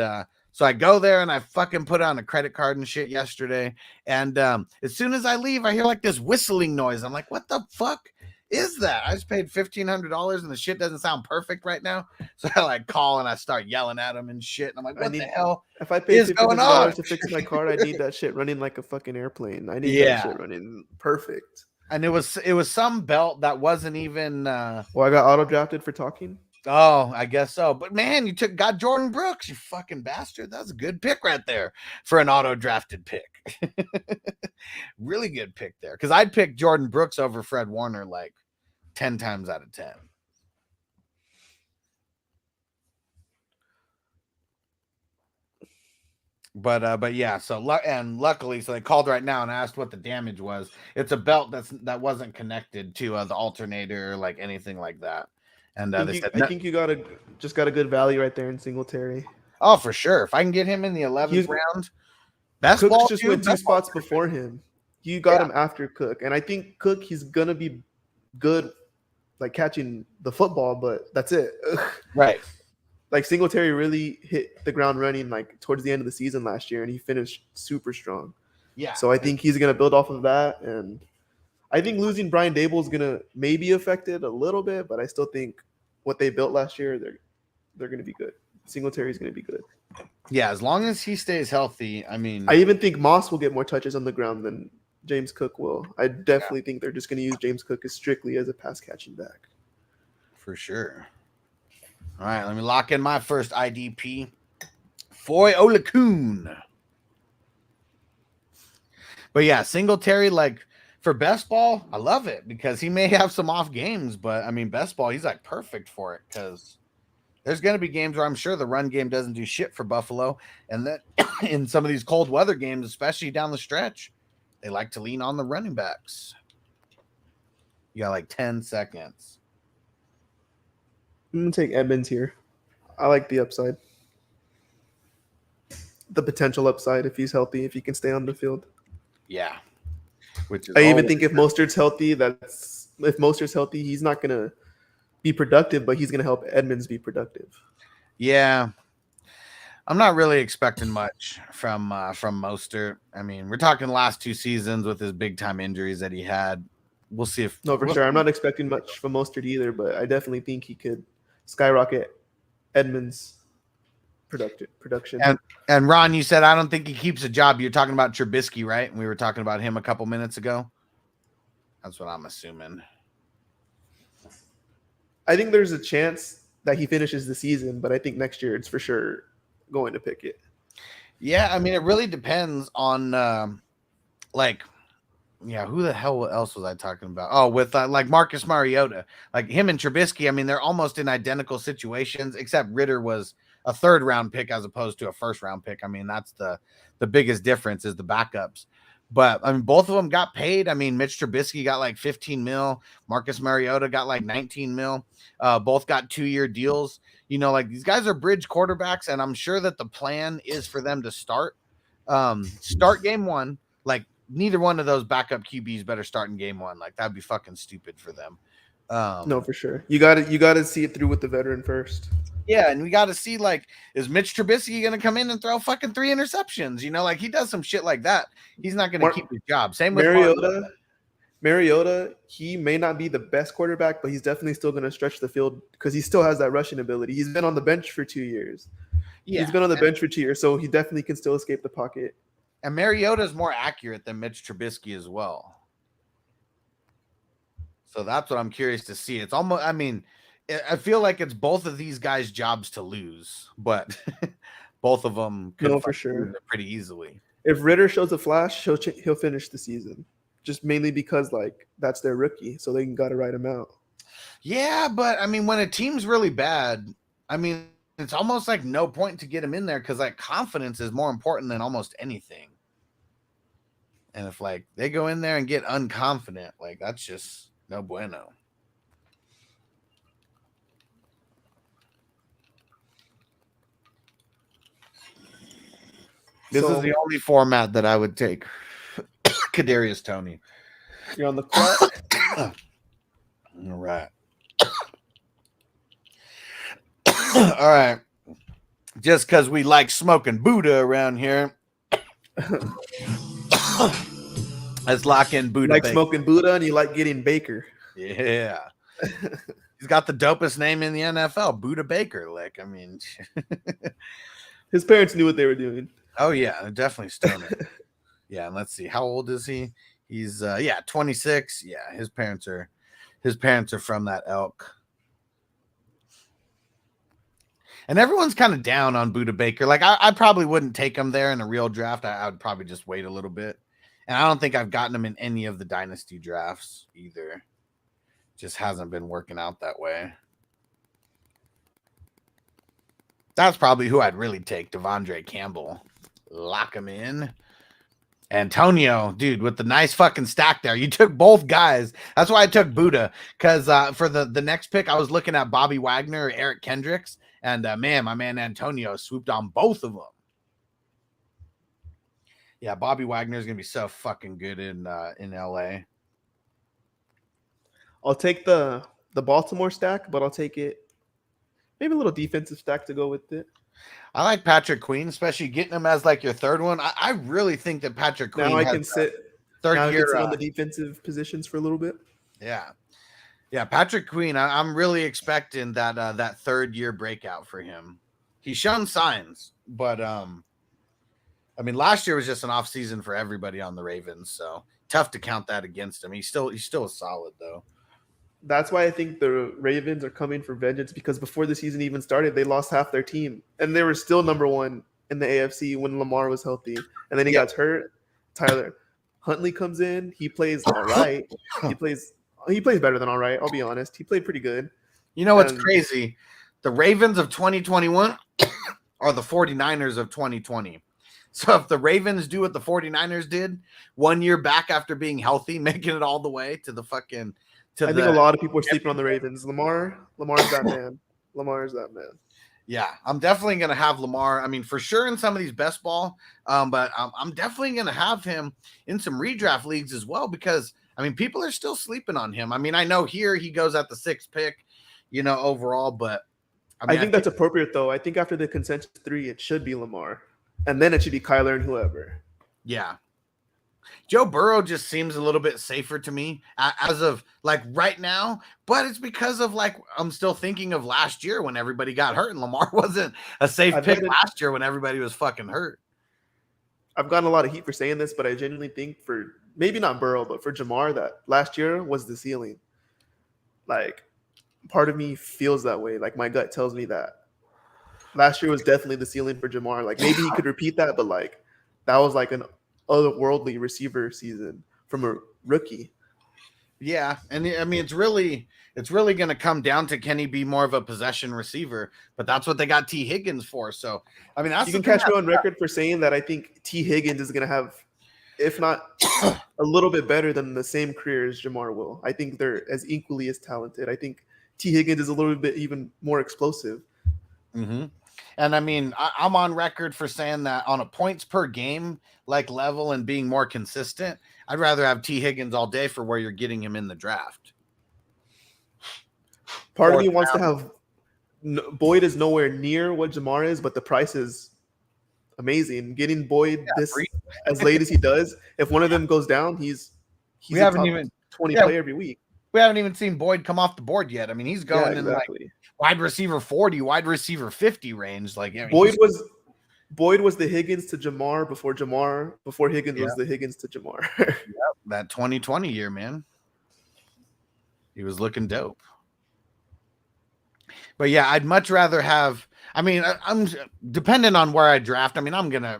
so I go there and I fucking put on a credit card and shit yesterday. And as soon as I leave, I hear like this whistling noise. I'm like, what the fuck is that? I just paid $1,500 and the shit doesn't sound perfect right now. So I like call and I start yelling at them and shit. And I'm like, what the hell? If I pay $1,500 to fix my car, I need that shit running like a fucking airplane. I need that shit running perfect. And it was some belt that wasn't even well, I got auto drafted for talking. Oh, I guess so. But man, you got Jordan Brooks, you fucking bastard. That was a good pick right there for an auto drafted pick. Really good pick there. Because I'd pick Jordan Brooks over Fred Warner like 10 times out of 10. But yeah, so luckily, so they called right now and asked what the damage was. It's a belt that wasn't connected to the alternator, like anything like that. And I think you got a good value right there in Singletary. Oh, for sure. If I can get him in the 11th round, best ball just went 2 spots before him. You got him after Cook, and I think Cook he's gonna be good, like catching the football, but that's it. Right. Like Singletary really hit the ground running like towards the end of the season last year, and he finished super strong. Yeah. So I think he's gonna build off of that, and I think losing Brian Dable is gonna maybe affect it a little bit, but I still think what they built last year, they're gonna be good. Singletary is gonna be good. Yeah, as long as he stays healthy. I mean, I even think Moss will get more touches on the ground than James Cook will. I definitely think they're just gonna use James Cook strictly as a pass catching back. For sure. All right, let me lock in my first IDP. Foy Olakun. But yeah, Singletary, like for best ball, I love it because he may have some off games, but I mean, best ball, he's like perfect for it because there's going to be games where I'm sure the run game doesn't do shit for Buffalo. And that in some of these cold weather games, especially down the stretch, they like to lean on the running backs. You got like 10 seconds. I'm gonna take Edmonds here. I like the upside, the potential upside if he's healthy, if he can stay on the field. Yeah. Which is I even think if Mostert's healthy, he's not gonna be productive, but he's gonna help Edmonds be productive. Yeah. I'm not really expecting much from Mostert. I mean, we're talking the last 2 seasons with his big time injuries that he had. We'll see if No, for sure. I'm not expecting much from Mostert either, but I definitely think he could skyrocket Edmonds' production. And Ron, you said I don't think he keeps a job. You're talking about Trubisky, right? And we were talking about him a couple minutes ago. That's what I'm assuming. I think there's a chance that he finishes the season, but I think next year it's for sure going to Pickett. Yeah, I mean, it really depends on who the hell else was I talking about? Oh, with like Marcus Mariota, like him and Trubisky. I mean, they're almost in identical situations, except Ritter was a 3rd round pick as opposed to a 1st round pick. I mean, that's the biggest difference is the backups. But I mean, both of them got paid. I mean, Mitch Trubisky got like 15 mil. Marcus Mariota got like 19 mil. Both got 2-year deals. You know, like these guys are bridge quarterbacks, and I'm sure that the plan is for them to start game 1. Like neither one of those backup QBs better start in game 1. Like that'd be fucking stupid for them. No, for sure. You got to see it through with the veteran first. Yeah, and we got to see, like, is Mitch Trubisky going to come in and throw fucking 3 interceptions? You know, like, he does some shit like that. He's not going to keep his job. Same with Mariota, he may not be the best quarterback, but he's definitely still going to stretch the field because he still has that rushing ability. He's been on the bench for 2 years. Yeah, he's been on the bench for 2 years, so he definitely can still escape the pocket. And Mariota is more accurate than Mitch Trubisky as well. So that's what I'm curious to see. It's almost, I mean, I feel like it's both of these guys' jobs to lose, but both of them could for sure pretty easily. If Ritter shows a flash, he'll finish the season. Just mainly because like that's their rookie, so they got to write him out. Yeah, but I mean, when a team's really bad, I mean, it's almost like no point to get him in there because like confidence is more important than almost anything. And if like they go in there and get unconfident, like that's just no bueno. This is the only format that I would take. Kadarius Toney. You're on the clock. All right. All right. Just because we like smoking Buddha around here. Let's lock in Buddha. Like smoking Buddha and you like getting Baker. Yeah. He's got the dopest name in the NFL, Buddha Baker. Like, I mean, his parents knew what they were doing. Oh, yeah. Definitely stoner. Yeah. And let's see. How old is he? He's 26. Yeah. His parents are from that elk. And everyone's kind of down on Buddha Baker. Like, I probably wouldn't take him there in a real draft. I would probably just wait a little bit. And I don't think I've gotten him in any of the dynasty drafts either. Just hasn't been working out that way. That's probably who I'd really take, Devondre Campbell. Lock him in. Antonio, dude, with the nice fucking stack there. You took both guys. That's why I took Buddha. Because for the next pick, I was looking at Bobby Wagner or Eric Kendricks. And, man, my man Antonio swooped on both of them. Yeah, Bobby Wagner is going to be so fucking good in L.A. I'll take the Baltimore stack, but I'll take it. Maybe a little defensive stack to go with it. I like Patrick Queen, especially getting him as like your third one. I really think that Patrick Queen now I can sit third year on the defensive positions for a little bit. Yeah, Patrick Queen. I'm really expecting that third year breakout for him. He's shown signs, but I mean, last year was just an off season for everybody on the Ravens, so tough to count that against him. He's still a solid though. That's why I think the Ravens are coming for vengeance, because before the season even started, they lost half their team, and they were still number one in the AFC when Lamar was healthy, and then he got hurt. Tyler Huntley comes in. He plays all right. He plays better than all right. I'll be honest. He played pretty good. You know what's crazy? The Ravens of 2021 are the 49ers of 2020. So if the Ravens do what the 49ers did 1 year back after being healthy, making it all the way to the I think a lot of people are sleeping on the Ravens. Lamar's that man. Lamar's that man. Yeah, I'm definitely going to have Lamar. I mean, for sure in some of these best ball, but I'm definitely going to have him in some redraft leagues as well because, I mean, people are still sleeping on him. I mean, I know here he goes at the 6th pick, overall, but I think that's appropriate, though. I think after the consensus 3, it should be Lamar, and then it should be Kyler and whoever. Yeah. Joe Burrow just seems a little bit safer to me as of like right now, but it's because of like I'm still thinking of last year when everybody got hurt and Lamar wasn't a safe pick last year when everybody was fucking hurt. I've gotten a lot of heat for saying this, but I genuinely think for maybe not Burrow, but for Jamar, that last year was the ceiling. Like, part of me feels that way. Like, my gut tells me that last year was definitely the ceiling for Jamar. Like, maybe he could repeat that, but like that was like an otherworldly receiver season from a rookie. Yeah, and I mean it's really going to come down to can he be more of a possession receiver, but that's what they got T Higgins for. So I mean that's you can catch me on record for saying that I think T Higgins is going to have, if not a little bit better than the same career as Jamar will. I think they're as equally as talented. I think T Higgins is a little bit even more explosive. Mm-hmm. And I mean, I'm on record for saying that on a points per game like level and being more consistent, I'd rather have T Higgins all day for where you're getting him in the draft. Part of me wants to have Boyd is nowhere near what Jamar is, but the price is amazing. Getting Boyd as late as he does, if one of them goes down, he's we haven't even 20 play every week. We haven't even seen Boyd come off the board yet. I mean, he's going in like wide receiver 40, wide receiver 50 range. Like I mean, Boyd was the Higgins to Jamar before Higgins was the Higgins to Jamar. That 2020 year, man. He was looking dope. But yeah, I'd much rather have. I mean, I'm dependent on where I draft. I mean, I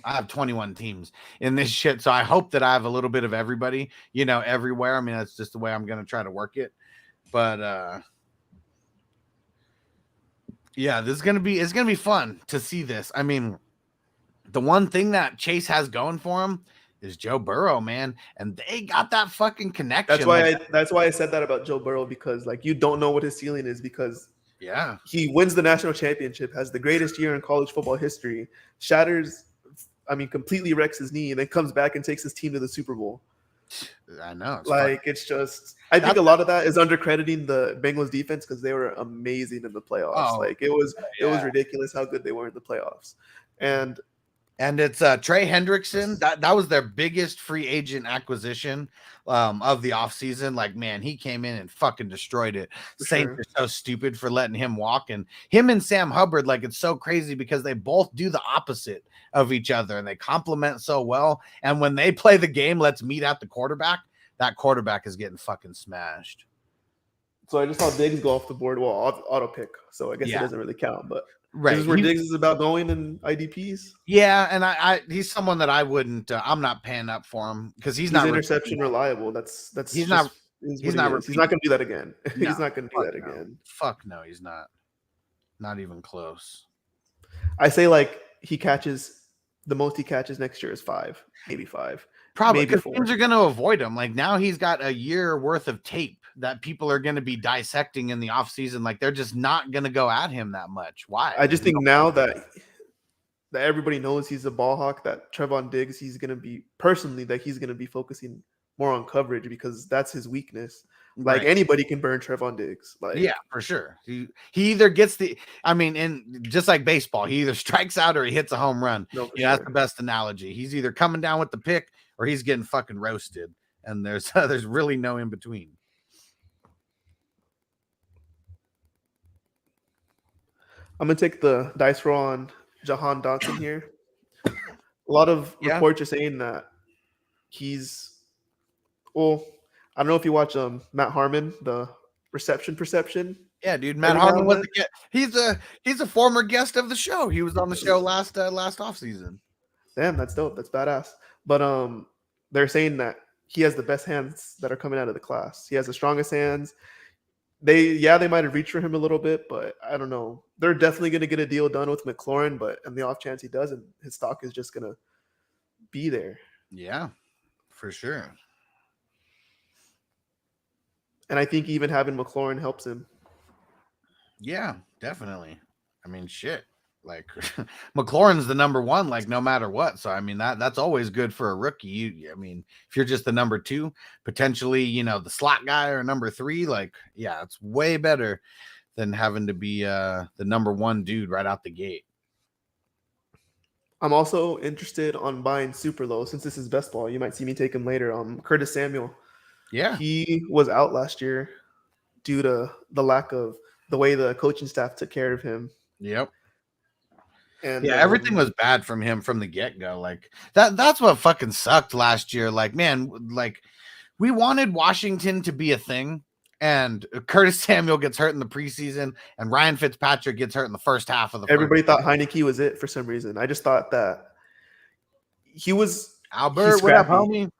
have 21 teams in this shit, so I hope that I have a little bit of everybody, everywhere. I mean, that's just the way I'm gonna try to work it. But yeah, it's gonna be fun to see this. I mean, the one thing that Chase has going for him is Joe Burrow, man, and they got that fucking connection. That's why I said that about Joe Burrow, because like you don't know what his ceiling is, because he wins the national championship, has the greatest year in college football history, completely wrecks his knee, and then comes back and takes his team to the Super Bowl. I know. It's just I think a lot of that is undercrediting the Bengals defense because they were amazing in the playoffs. It was ridiculous how good they were in the playoffs. And it's Trey Hendrickson. That was their biggest free agent acquisition of the offseason. Like, man, he came in and fucking destroyed it. Saints are so stupid for letting him walk. And him and Sam Hubbard, like, it's so crazy because they both do the opposite of each other and they complement so well. And when they play the game, let's meet at the quarterback, that quarterback is getting fucking smashed. So I just saw Diggs go off the board. Well, auto pick. So I guess it doesn't really count, but right. This is where Diggs is about going in IDPs. Yeah, and he's someone that I wouldn't. I'm not paying up for him because he's not interception reliable. That's he's not going to do that again. No, he's not going to do that again. Fuck no, he's not. Not even close. I say like the most he catches next year is 5, maybe 5. Probably because teams are going to avoid him. Like now he's got a year worth of tape that people are going to be dissecting in the offseason. Like they're just not going to go at him that much. Why? I just think now that everybody knows he's a ball hawk, that Trevon Diggs, he's going to be focusing more on coverage because that's his weakness. Like anybody can burn Trevon Diggs. Like yeah, for sure. He either gets and just like baseball, he either strikes out or he hits a home run. That's the best analogy. He's either coming down with the pick or he's getting fucking roasted. And there's really no in between. I'm gonna take the dice roll on Jahan Dotson here. A lot of reports are saying that I don't know if you watch Matt Harmon, the reception perception. Yeah, dude, Matt Harmon was he's a former guest of the show. He was on the show last offseason. Damn, that's dope. That's badass. But they're saying that he has the best hands that are coming out of the class. He has the strongest hands. They might have reached for him a little bit, but I don't know. They're definitely going to get a deal done with McLaurin, but on the off chance he doesn't, his stock is just going to be there. Yeah, for sure. And I think even having McLaurin helps him. Yeah, definitely. I mean, shit. Like McLaurin's the number one, like no matter what. So I mean that's always good for a rookie. I mean, if you're just the number 2, potentially, you know, the slot guy or number 3, like yeah, it's way better than having to be the number 1 dude right out the gate. I'm also interested on buying super low since this is best ball. You might see me take him later. Curtis Samuel. Yeah. He was out last year due to the lack of the way the coaching staff took care of him. Yep. And yeah, everything was bad from him from the get-go. Like that's what fucking sucked last year. Like, man, like we wanted Washington to be a thing, and Curtis Samuel gets hurt in the preseason, and Ryan Fitzpatrick gets hurt in the first half of the Everybody thought Heineke was it for some reason. I just thought that he was Albert, what up, homie?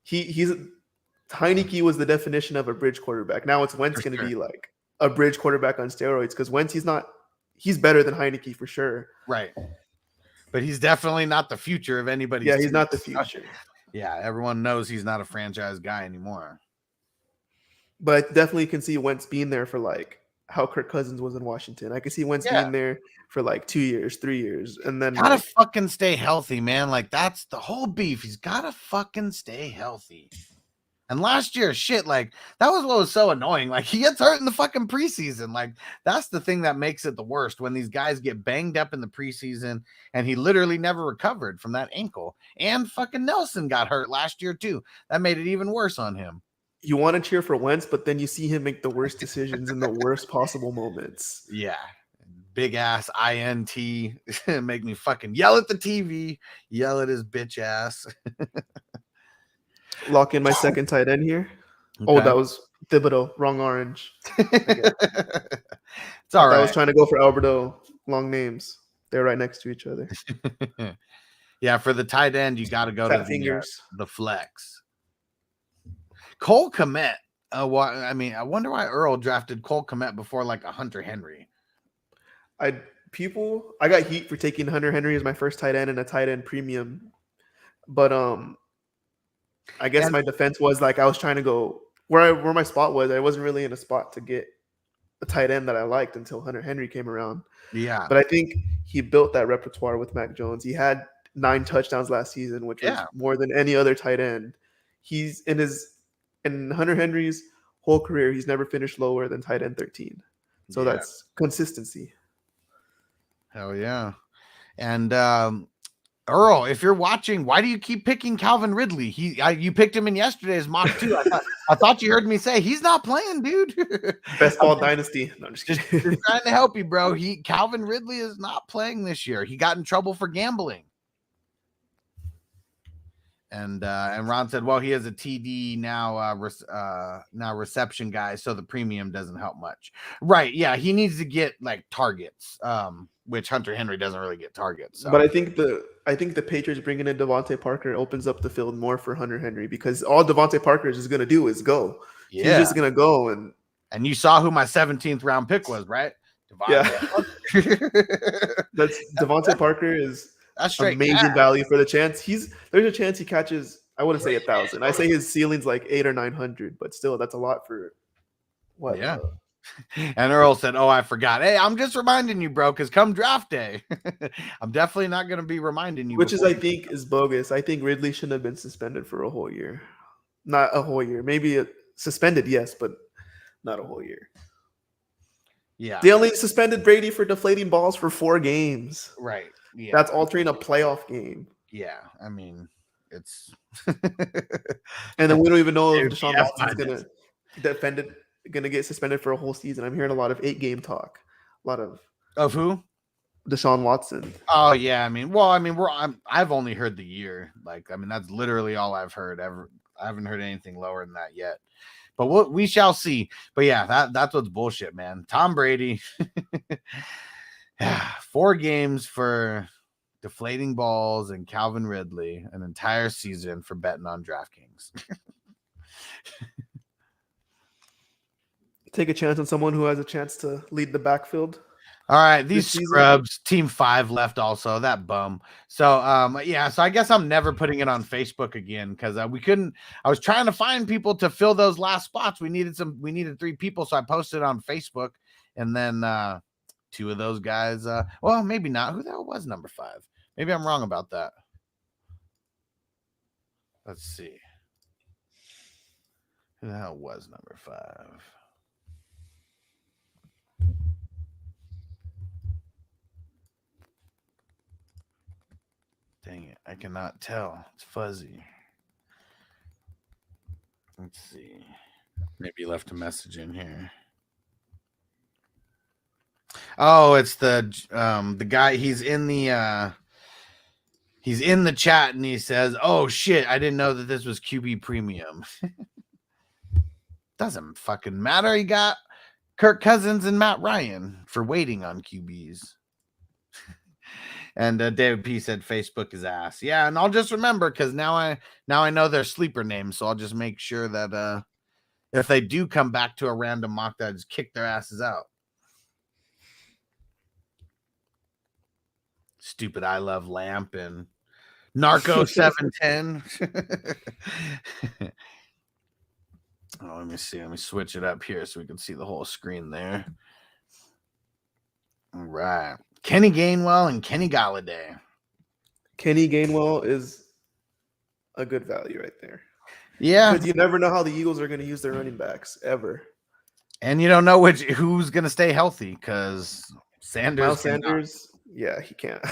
Heineke was the definition of a bridge quarterback. Now it's Wentz going to be like a bridge quarterback on steroids because Wentz he's better than Heineke for sure. Right. But he's definitely not the future of anybody. Yeah, he's not the future. Yeah, everyone knows he's not a franchise guy anymore. But I definitely can see Wentz being there for like how Kirk Cousins was in Washington. I can see Wentz being there for like 2 years, 3 years. And then gotta fucking stay healthy, man. Like that's the whole beef. He's gotta fucking stay healthy. And last year, shit, like that was what was so annoying. Like he gets hurt in the fucking preseason. Like that's the thing that makes it the worst when these guys get banged up in the preseason and he literally never recovered from that ankle. And fucking Nelson got hurt last year too. That made it even worse on him. You want to cheer for Wentz, but then you see him make the worst decisions in the worst possible moments. Yeah. Big ass INT make me fucking yell at the TV, yell at his bitch ass. Lock in my second tight end here. Okay. Oh, that was Thibodeau. Wrong orange. It's all right. I was trying to go for Alberto. Long names. They're right next to each other. Yeah, for the tight end, you got to go to the flex. Cole Kmet. I wonder why Earl drafted Cole Kmet before like a Hunter Henry. I got heat for taking Hunter Henry as my first tight end and a tight end premium, but I guess my defense was like I was trying to go where my spot was. I wasn't really in a spot to get a tight end that I liked until Hunter Henry came around. Yeah, but I think he built that repertoire with Mac Jones. He had 9 touchdowns last season, which was more than any other tight end. He's in Hunter Henry's whole career, he's never finished lower than tight end 13. So that's consistency. Hell yeah. And Earl, if you're watching, why do you keep picking Calvin Ridley? You picked him in yesterday's mock too. I thought you heard me say he's not playing, dude. Best ball dynasty. No, I'm just kidding. Just trying to help you, bro. Calvin Ridley is not playing this year. He got in trouble for gambling. And Ron said, well, he has a TD now, now reception guy, so the premium doesn't help much. Right? Yeah, he needs to get like targets, which Hunter Henry doesn't really get targets. So. But I think the Patriots bringing in Devontae Parker opens up the field more for Hunter Henry because all Devontae Parker is going to do is go. Yeah. He's just going to go and you saw who my 17th round pick was, right? Devontae Parker is. That's amazing value for the chance. There's a chance he catches. I wouldn't say 1,000. I say his ceiling's like 800 or 900, but still, that's a lot for what? Yeah. And Earl said, "Oh, I forgot. Hey, I'm just reminding you, bro, because come draft day, I'm definitely not going to be reminding you." Which I think is bogus. I think Ridley shouldn't have been suspended for a whole year. Not a whole year. Maybe suspended, yes, but not a whole year. Yeah. They only suspended Brady for deflating balls for 4 games. Right. Yeah. That's altering a playoff game. Yeah, I mean, it's and then we don't even know if Deshaun Watson's gonna get suspended for a whole season. I'm hearing a lot of 8-game talk. A lot of who? Deshaun Watson. Oh yeah, I've only heard the year. Like, I mean, that's literally all I've heard ever. I haven't heard anything lower than that yet. But we shall see. But yeah, that's what's bullshit, man. Tom Brady. 4 games for deflating balls and Calvin Ridley, an entire season for betting on DraftKings. Take a chance on someone who has a chance to lead the backfield. All right, these this season. scrubs, Team 5 left also, that bum. So yeah, so I guess I'm never putting it on Facebook again because we couldn't. I was trying to find people to fill those last spots. We needed 3 people, so I posted on Facebook, and then 2 of those guys. Well, maybe not. Who the hell was number 5? Maybe I'm wrong about that. Let's see. Who the hell was number 5? Dang it, I cannot tell. It's fuzzy. Let's see. Maybe you left a message in here. Oh, it's the guy. He's in the chat and he says, "Oh shit, I didn't know that this was QB Premium." Doesn't fucking matter. He got Kirk Cousins and Matt Ryan for waiting on QBs. And David P said Facebook is ass. Yeah, and I'll just remember because now I know their sleeper names, so I'll just make sure that if they do come back to a random mock, that I just kick their asses out. Stupid I Love Lamp and Narco 710. Oh, let me see. Let me switch it up here so we can see the whole screen there. All right. Kenny Gainwell and Kenny Galladay. Kenny Gainwell is a good value right there. Yeah. Because you never know how the Eagles are going to use their running backs ever. And you don't know who's going to stay healthy because Miles Sanders, yeah, he can't.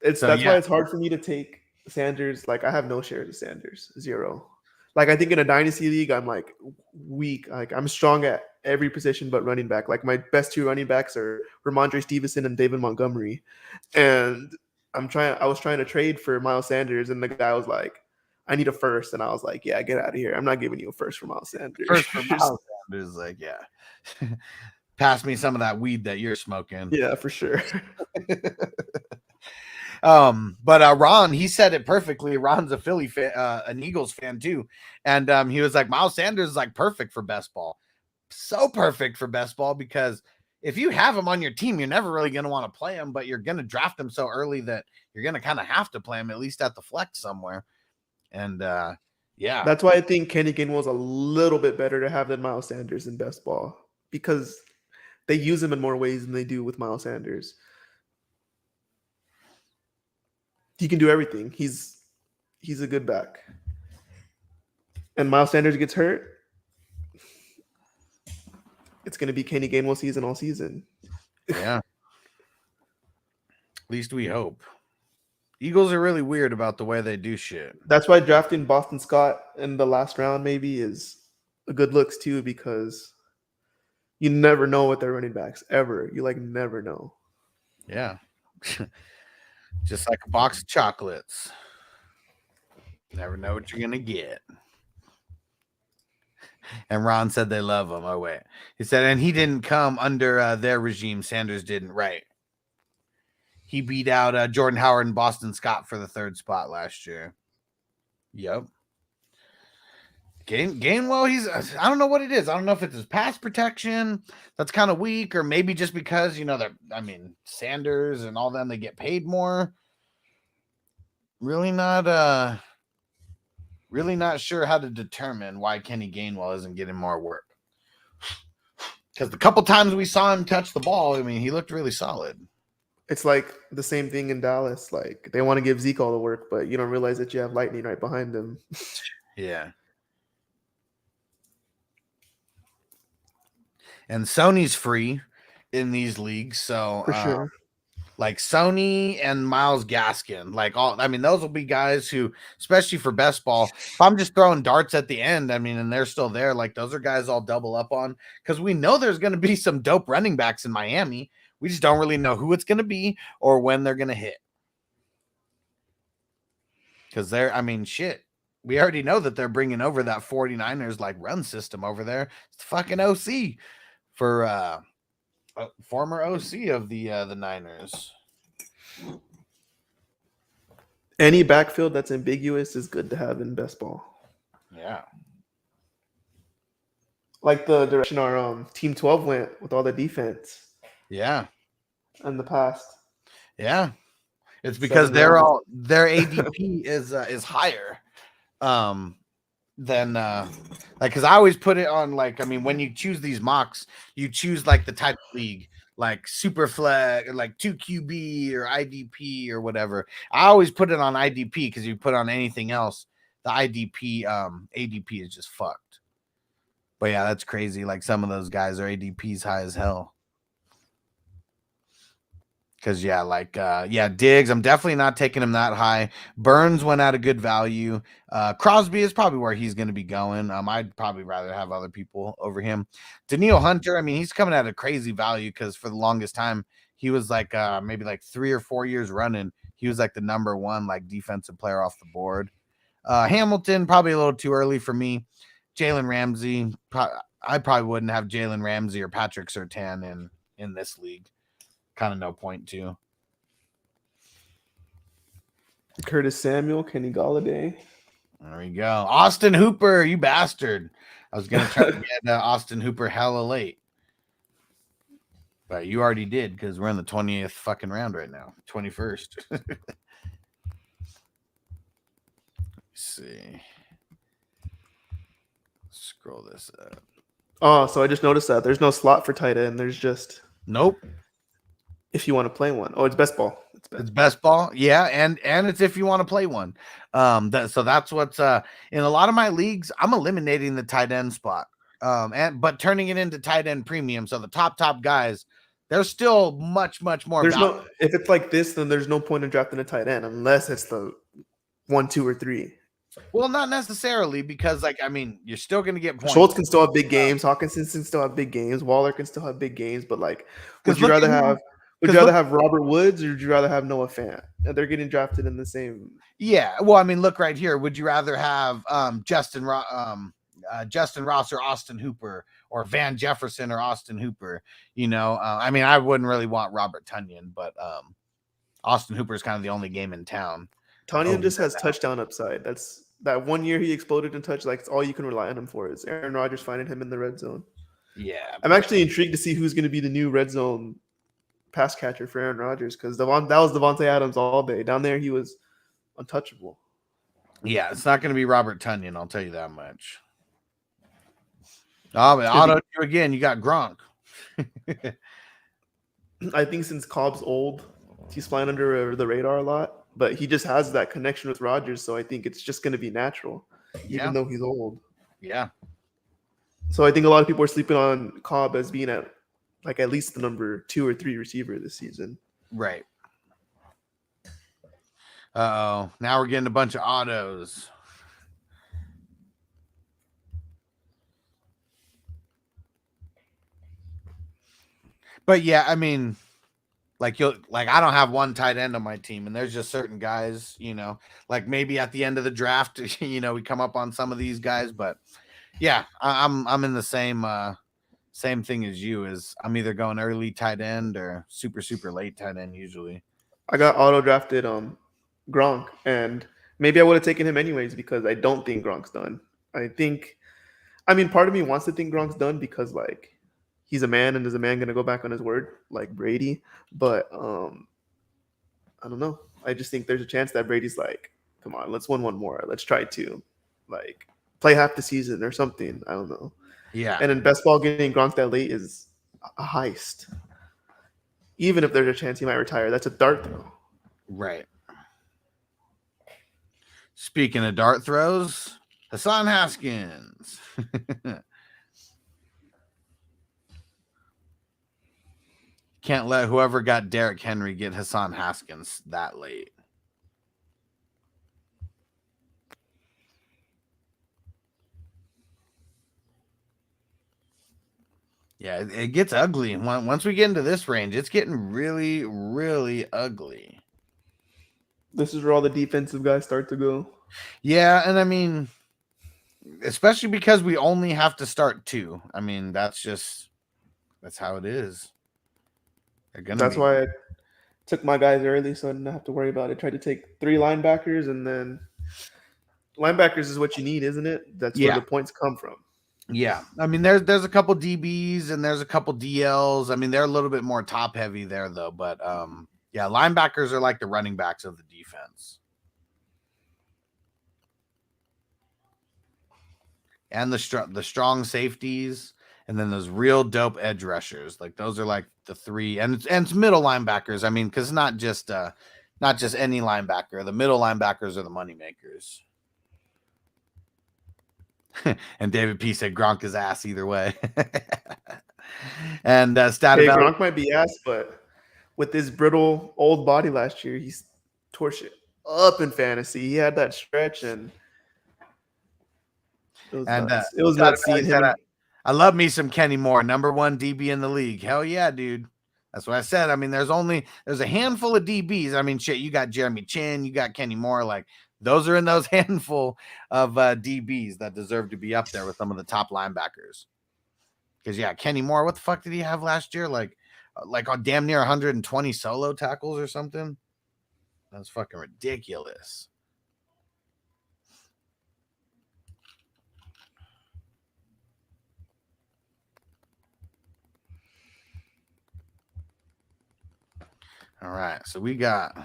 That's why it's hard for me to take Sanders. Like, I have no shares of Sanders, 0. Like, I think in a dynasty league, I'm like weak. Like, I'm strong at every position but running back. Like, my best 2 running backs are Ramondre Stevenson and David Montgomery. And I was trying to trade for Miles Sanders, and the guy was like, I need a first. And I was like, yeah, get out of here. I'm not giving you a first for Miles Sanders. First for Miles Sanders, like, yeah. Pass me some of that weed that you're smoking. Yeah, for sure. But Ron, he said it perfectly. Ron's a Philly fan, an Eagles fan too, and he was like, Miles Sanders is like perfect for best ball, so perfect for best ball because if you have him on your team, you're never really going to want to play him, but you're going to draft him so early that you're going to kind of have to play him at least at the flex somewhere. And yeah, that's why I think Kenny Gainwell is a little bit better to have than Miles Sanders in best ball because they use him in more ways than they do with Miles Sanders. He can do everything. He's a good back. And Miles Sanders gets hurt, it's going to be Kenny Gainwell season all season. Yeah. At least we hope. Eagles are really weird about the way they do shit. That's why drafting Boston Scott in the last round maybe is a good looks too because you never know what their running backs ever. You never know. Yeah. Just like a box of chocolates. Never know what you're going to get. And Ron said they love him. Oh, wait. He said, and he didn't come under their regime. Sanders didn't. Right. He beat out Jordan Howard and Boston Scott for the 3rd spot last year. Yep. Gainwell, I don't know what it is. I don't know if it's his pass protection that's kind of weak, or maybe just because, Sanders and all them, they get paid more. Really not sure how to determine why Kenny Gainwell isn't getting more work. Because the couple times we saw him touch the ball, he looked really solid. It's like the same thing in Dallas. Like, they want to give Zeke all the work, but you don't realize that you have Lightning right behind him. Yeah. And Sony's free in these leagues, so for sure. Like Sony and Myles Gaskin, those will be guys who, especially for best ball, if I'm just throwing darts at the end, and they're still there, those are guys I'll double up on because we know there's going to be some dope running backs in Miami. We just don't really know who it's going to be or when they're going to hit. Because shit. We already know that they're bringing over that 49ers run system over there. It's the fucking OC. For former OC of the Niners. Any backfield that's ambiguous is good to have in best ball. Yeah. Like the direction our Team 12 went with all the defense. Yeah. in the past. Yeah. It's because 7 their rounds. ADP is higher than like, because I always put it on, like, I mean, when you choose these mocks, you choose like the type of league, like super flag or like 2QB or IDP or whatever. I always put it on IDP because you put on anything else, the IDP ADP is just fucked. But yeah, that's crazy. Like some of those guys are ADPs high as hell. Because Diggs, I'm definitely not taking him that high. Burns went at a good value. Crosby is probably where he's going to be going. I'd probably rather have other people over him. Daniil Hunter, I mean, he's coming at a crazy value because for the longest time he was like maybe like 3 or 4 years running, he was like the number one like defensive player off the board. Hamilton, probably a little too early for me. Jalen Ramsey, I probably wouldn't have Jalen Ramsey or Patrick Surtain in this league. Kind of no point to. Curtis Samuel, Kenny Galladay. There we go. Austin Hooper, you bastard. I was going to try to get Austin Hooper hella late. But you already did because we're in the 20th fucking round right now. 21st. Let's see. Scroll this up. Oh, so I just noticed that there's no slot for tight end. There's just Nope. if you want to play one. Oh, it's best ball. It's best ball, yeah, and it's if you want to play one. So that's what's in a lot of my leagues. I'm eliminating the tight end spot, but turning it into tight end premium. So the top guys, they're still much more. There's valuable. no if it's like this, then there's no point in drafting a tight end unless it's the 1, 2, or 3. Well, not necessarily because, like, I mean, you're still going to get points. Schultz can still have big games. Hawkinson can still have big games. Waller can still have big games. But like, would you rather have Robert Woods or would you rather have Noah Fant? And they're getting drafted in the same. Yeah. Well, I mean, look right here. Would you rather have Justin Ross or Austin Hooper or Van Jefferson or Austin Hooper? You know, I mean, I wouldn't really want Robert Tonyan, but Austin Hooper is kind of the only game in town. Tonyan just has touchdown upside. That's that 1 year he exploded in touch. Like, it's all you can rely on him for is Aaron Rodgers finding him in the red zone. Yeah. I'm actually intrigued to see who's going to be the new red zone pass catcher for Aaron Rodgers because that was Devontae Adams all day. Down there, he was untouchable. Yeah, it's not going to be Robert Tonyan, I'll tell you that much. Oh, but auto again, you got Gronk. I think since Cobb's old, he's flying under the radar a lot, but he just has that connection with Rodgers, so I think it's just going to be natural, even though he's old. Yeah. So I think a lot of people are sleeping on Cobb as being at least the number 2 or 3 receiver this season. Right. Uh-oh. Now we're getting a bunch of autos. But yeah, I mean, I don't have one tight end on my team, and there's just certain guys, you know, like maybe at the end of the draft, you know, we come up on some of these guys, but yeah, I'm in the same thing as you. Is I'm either going early tight end or super late tight end usually. I got auto drafted Gronk, and maybe I would have taken him anyways because I don't think Gronk's done. Part of me wants to think Gronk's done because like he's a man, and is a man going to go back on his word like Brady? But I don't know. I just think there's a chance that Brady's like, come on, let's win one more. Let's try to like play half the season or something. I don't know. Yeah. And in best ball, getting Gronk that late is a heist. Even if there's a chance he might retire, that's a dart throw. Right. Speaking of dart throws, Hassan Haskins. Can't let whoever got Derrick Henry get Hassan Haskins that late. Yeah, it gets ugly. Once we get into this range, it's getting really, really ugly. This is where all the defensive guys start to go. Yeah, and I mean, especially because we only have to start 2. I mean, that's how it is. That's why I took my guys early so I didn't have to worry about it. Tried to take 3 linebackers, and then linebackers is what you need, isn't it? That's where the points come from. Yeah, I mean, there's a couple DBs and there's a couple DLs. I mean, they're a little bit more top heavy there though, but yeah, linebackers are like the running backs of the defense, and the strong safeties, and then those real dope edge rushers. Like those are like the three, and it's middle linebackers. I mean, because it's not just any linebacker. The middle linebackers are the money makers. And David P said Gronk is ass either way. And stat Hey, about Gronk might be ass, but with his brittle old body last year, he's tore shit up in fantasy. He had that stretch, and it was nuts. It was nuts seeing him. I love me some Kenny Moore, #1 DB in the league. Hell yeah, dude. That's what I said. I mean, there's a handful of DBs. I mean, shit, you got Jeremy Chin, you got Kenny Moore. Like, those are in those handful of DBs that deserve to be up there with some of the top linebackers. Because, yeah, Kenny Moore, what the fuck did he have last year? Like on damn near 120 solo tackles or something? That's fucking ridiculous. All right, so we got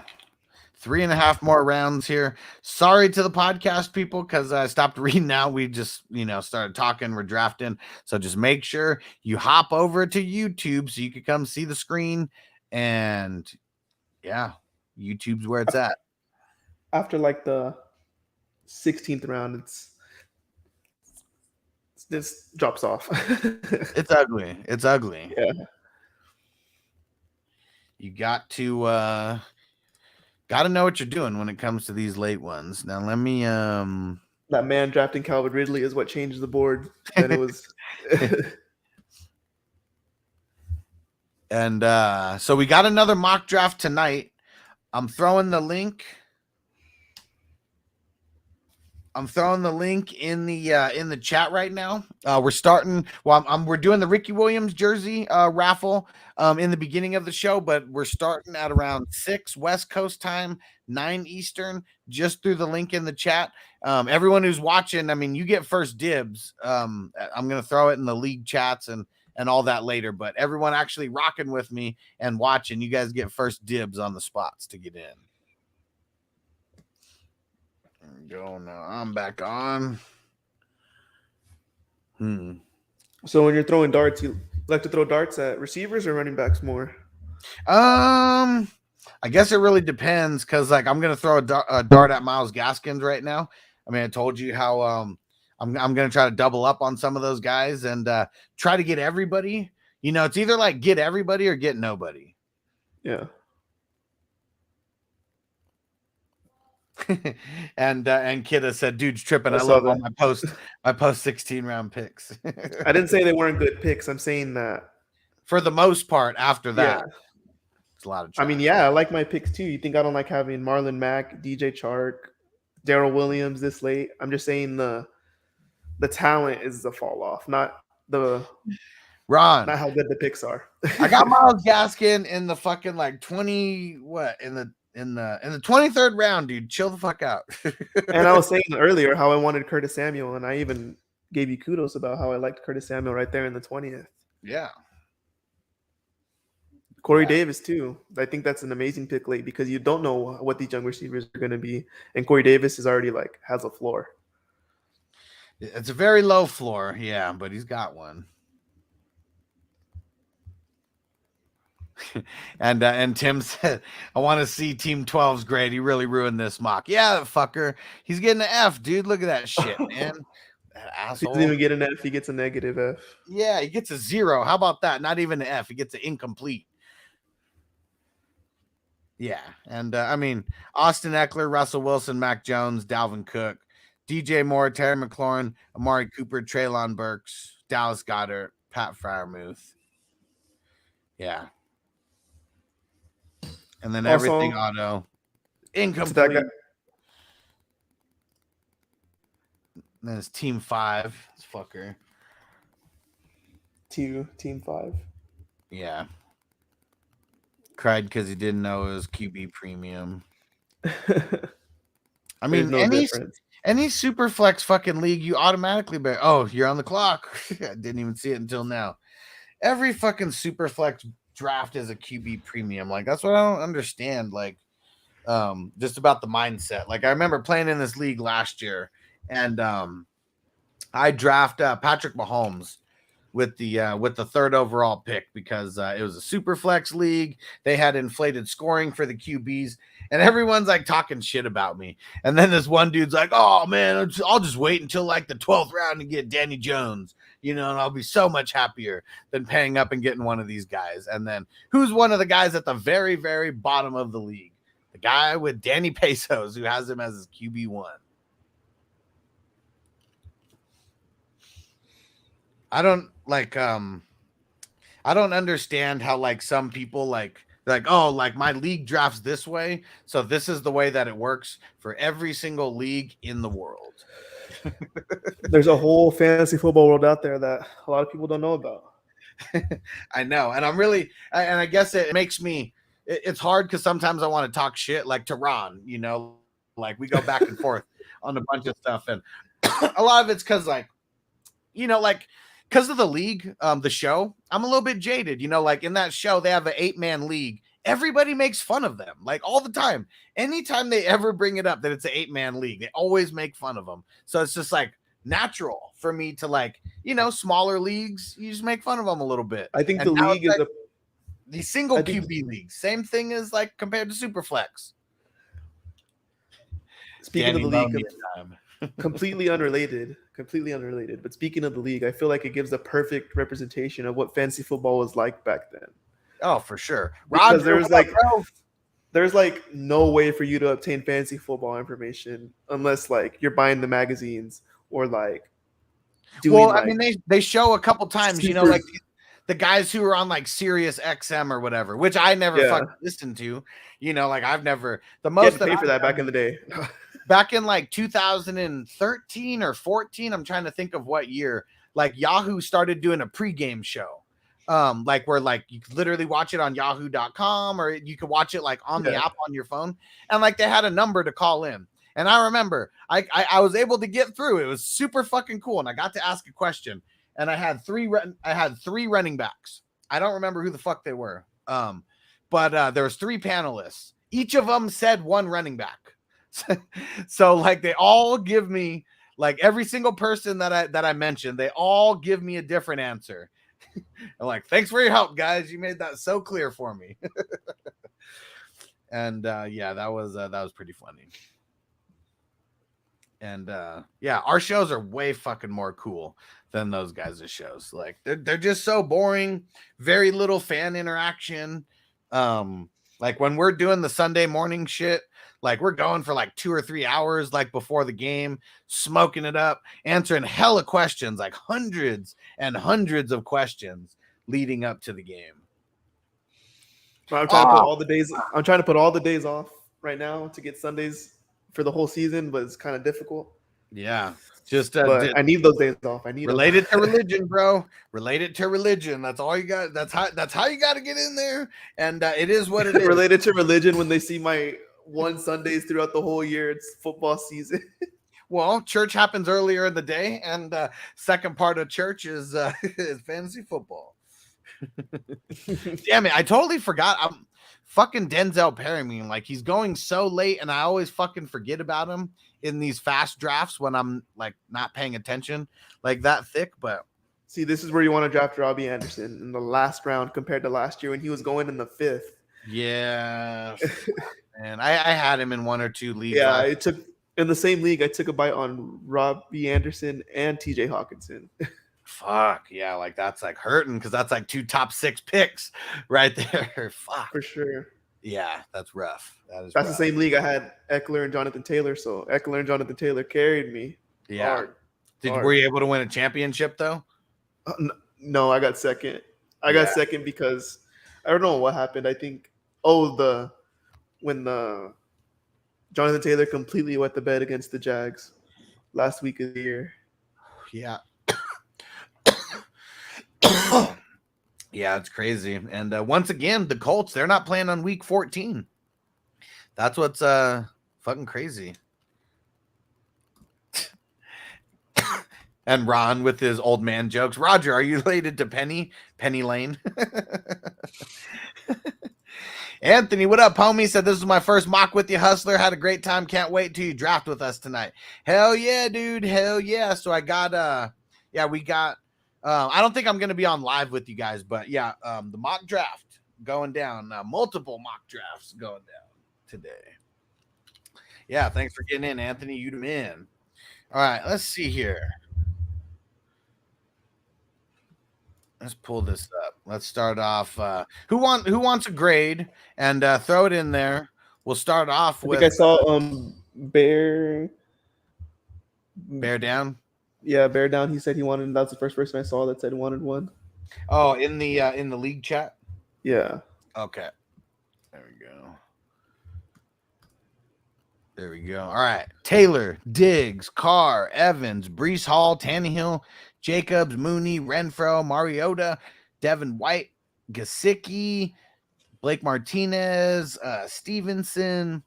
3.5 more rounds here. Sorry to the podcast people because I stopped reading out. We just, started talking. We're drafting. So just make sure you hop over to YouTube so you can come see the screen. And yeah, YouTube's where it's at. After like the 16th round, this drops off. It's ugly. It's ugly. Yeah. You got to know what you're doing when it comes to these late ones. Now let me that man drafting Calvin Ridley is what changed the board. That it was And so we got another mock draft tonight. I'm throwing the link in the chat right now. We're starting. Well, we're doing the Ricky Williams jersey raffle in the beginning of the show, but we're starting at around 6 West Coast time, 9 Eastern. Just through the link in the chat. Everyone who's watching, I mean, you get first dibs. I'm gonna throw it in the league chats and all that later. But everyone actually rocking with me and watching, you guys get first dibs on the spots to get in. Go now. I'm back on. So when you're throwing darts, you like to throw darts at receivers or running backs more? I guess it really depends because, like, I'm gonna throw a dart at Myles Gaskins right now. I mean, I told you how I'm gonna try to double up on some of those guys and try to get everybody. It's either like get everybody or get nobody. Yeah. And Kidda said, "Dude's tripping." I love all my post 16 round picks. I didn't say they weren't good picks. I'm saying that for the most part, after that, it's a lot of trash. I mean, yeah, I like my picks too. You think I don't like having Marlon Mack, DJ Chark, Darrell Williams this late? I'm just saying the talent is the fall off, not how good the picks are. I got Myles Gaskin in the fucking like 20 in the 23rd round, dude. Chill the fuck out. And I was saying earlier how I wanted Curtis Samuel, and I even gave you kudos about how I liked Curtis Samuel right there in the 20th. Yeah. Corey Davis too. I think that's an amazing pick late because you don't know what these young receivers are going to be, and Corey Davis is already has a floor. It's a very low floor, yeah, but he's got one. And Tim said, "I want to see Team 12's grade. He really ruined this mock." Yeah, that fucker. He's getting an F, dude. Look at that shit, man. That asshole. He doesn't even get an F. He gets a negative F. Yeah, he gets a 0. How about that? Not even an F. He gets an incomplete. Yeah, and I mean, Austin Eckler, Russell Wilson, Mac Jones, Dalvin Cook, DJ Moore, Terry McLaurin, Amari Cooper, Treylon Burks, Dallas Goedert, Pat Freiermuth. Yeah. And then also, everything auto. Incomplete. And then it's Team 5. This fucker. Team 5. Yeah. Cried because he didn't know it was QB premium. I mean, Any super flex fucking league, you automatically you're on the clock. I didn't even see it until now. Every fucking super flex draft is a QB premium. Like, that's what I don't understand. Like, just about the mindset. Like, I remember playing in this league last year, and I draft Patrick Mahomes with the third overall pick because it was a super flex league. They had inflated scoring for the QBs, and everyone's like talking shit about me. And then this one dude's like, "Oh man, I'll just wait until like the 12th round and get Danny Jones, and I'll be so much happier than paying up and getting one of these guys." And then who's one of the guys at the very, very bottom of the league? The guy with Danny Pesos, who has him as his QB1. I don't understand how like some people like my league drafts this way, so this is the way that it works for every single league in the world. There's a whole fantasy football world out there that a lot of people don't know about. I know, and I guess it makes me it's hard because sometimes I want to talk shit like to Ron, like we go back and forth on a bunch of stuff, and a lot of it's because because of the league, the show, I'm a little bit jaded. Like in that show, they have an 8-man league. Everybody makes fun of them, like all the time. Anytime they ever bring it up that it's an 8-man league, they always make fun of them. So it's just like natural for me to smaller leagues, you just make fun of them a little bit. I think the league is the single QB league. Same thing as like compared to Superflex. Speaking of the league, completely unrelated. But speaking of the league, I feel like it gives a perfect representation of what fantasy football was like back then. Oh, for sure. Because there's no way for you to obtain fantasy football information unless you're buying the magazines or they show a couple times, the guys who are on Sirius XM or whatever, which I never fucking listened to. I've never the most pay for that back in the day. Back in 2013 or 14, I'm trying to think of what year. Yahoo started doing a pregame show, where you could literally watch it on Yahoo.com or you could watch it on the app on your phone, and they had a number to call in. And I remember I was able to get through. It was super fucking cool, and I got to ask a question. And I had three running backs. I don't remember who the fuck they were. But there was 3 panelists. Each of them said one running back. So they all give me every single person that I mentioned, they all give me a different answer. I'm thanks for your help, guys. You made that so clear for me. And that was pretty funny. And our shows are way fucking more cool than those guys' shows. They're just so boring, very little fan interaction. When we're doing the Sunday morning shit, we're going for 2 or 3 hours before the game, smoking it up, answering hella questions, hundreds and hundreds of questions leading up to the game. I'm trying to put all the days. I'm trying to put all the days off right now to get Sundays for the whole season, but it's kind of difficult. Yeah, just I need those days off. I need related to religion, bro. Related to religion. That's all you got. That's how you got to get in there. And it is what it is. Related to religion. When they see my one Sundays throughout the whole year, it's football season. Well, church happens earlier in the day, and second part of church is fantasy football. Damn it! I totally forgot. I'm fucking Denzel Perryman. He's going so late, and I always fucking forget about him in these fast drafts when I'm not paying attention that thick. But see, this is where you want to draft Robbie Anderson in the last round compared to last year when he was going in the 5th. Yeah, and I had him in 1 or 2 leagues. Yeah, I took in the same league. I took a bite on Robbie Anderson and TJ Hawkinson. Fuck yeah, that's hurting because that's 2 top 6 picks right there. Fuck, for sure. Yeah, that's rough. That's rough. The same league I had Eckler and Jonathan Taylor, so Eckler and Jonathan Taylor carried me. Yeah. Were you able to win a championship though? No, I got second. I got second because I don't know what happened. I think when Jonathan Taylor completely wet the bed against the Jags last week of the year. Yeah. Yeah, it's crazy. And once again, the Colts, they're not playing on week 14. That's what's fucking crazy. And Ron with his old man jokes. Roger, are you related to Penny Lane? Anthony, what up, homie? Said this is my first mock with you, hustler. Had a great time. Can't wait till you draft with us tonight. Hell yeah, dude. Hell yeah. So I got we got I don't think I'm gonna be on live with you guys, but yeah, the mock draft going down. Multiple mock drafts going down today. Yeah, thanks for getting in, Anthony. You the man. All right, let's see here. Let's pull this up. Let's start off. Who wants a grade and throw it in there? We'll start off with. I think I saw Bear Down. Yeah, Bear Down. He said he wanted. That's the first person I saw that said he wanted one. Oh, in the league chat. Yeah. Okay. There we go. All right. Taylor, Diggs, Carr, Evans, Breece Hall, Tannehill, Jacobs, Mooney, Renfro, Mariota, Devin White, Gesicki, Blake Martinez, Stevenson,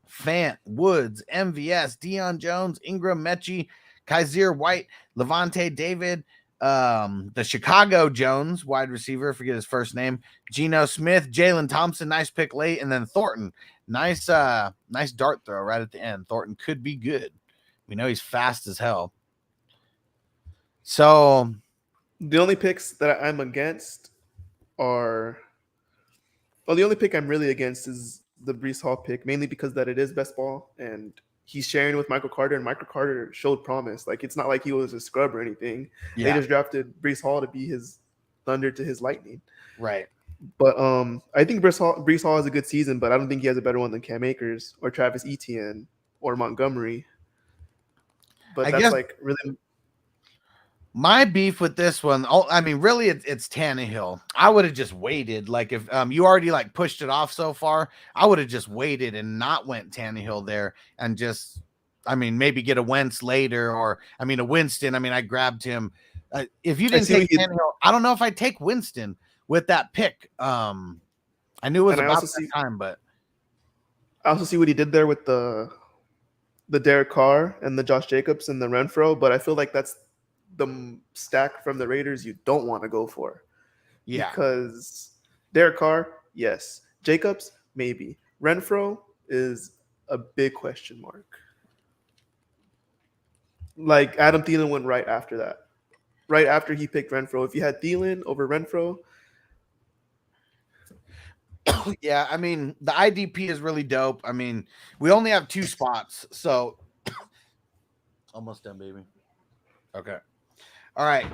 Fant, Woods, MVS, Deion Jones, Ingram, Mechie, Kaiser White, Levante David, the Chicago Jones, wide receiver, forget his first name, Geno Smith, Jalen Thompson, nice pick late, and then Thornton. Nice dart throw right at the end. Thornton could be good. We know he's fast as hell. So the only picks that I'm against are the only pick I'm really against is the Breece Hall pick, mainly because that it is best ball and he's sharing with Michael Carter, and Michael Carter showed promise. Like, it's not like he was a scrub or anything. Yeah. They just drafted Breece Hall to be his thunder to his lightning. Right. But I think Breece Hall has a good season, but I don't think he has a better one than Cam Akers or Travis Etienne or Montgomery. But that's like really my beef with this one. Oh, I mean, really, it's Tannehill. I would have just waited. Like, if you already like pushed it off so far, I would have just waited and not went Tannehill there and just, I mean, maybe get a Wentz later, or a Winston. I mean, I grabbed him. If you didn't take Tannehill, I don't know if I'd take Winston with that pick. I knew it was about that time, but I also see what he did there with the Derek Carr and the Josh Jacobs and the Renfro, but I feel like that's the stack from the Raiders you don't want to go for. Yeah. Because Derek Carr, yes. Jacobs, maybe. Renfro is a big question mark. Like, Adam Thielen went right after that. Right after he picked Renfro. If you had Thielen over Renfro. Yeah, I mean, the IDP is really dope. I mean, we only have 2 spots, so almost done, baby. Okay. All right.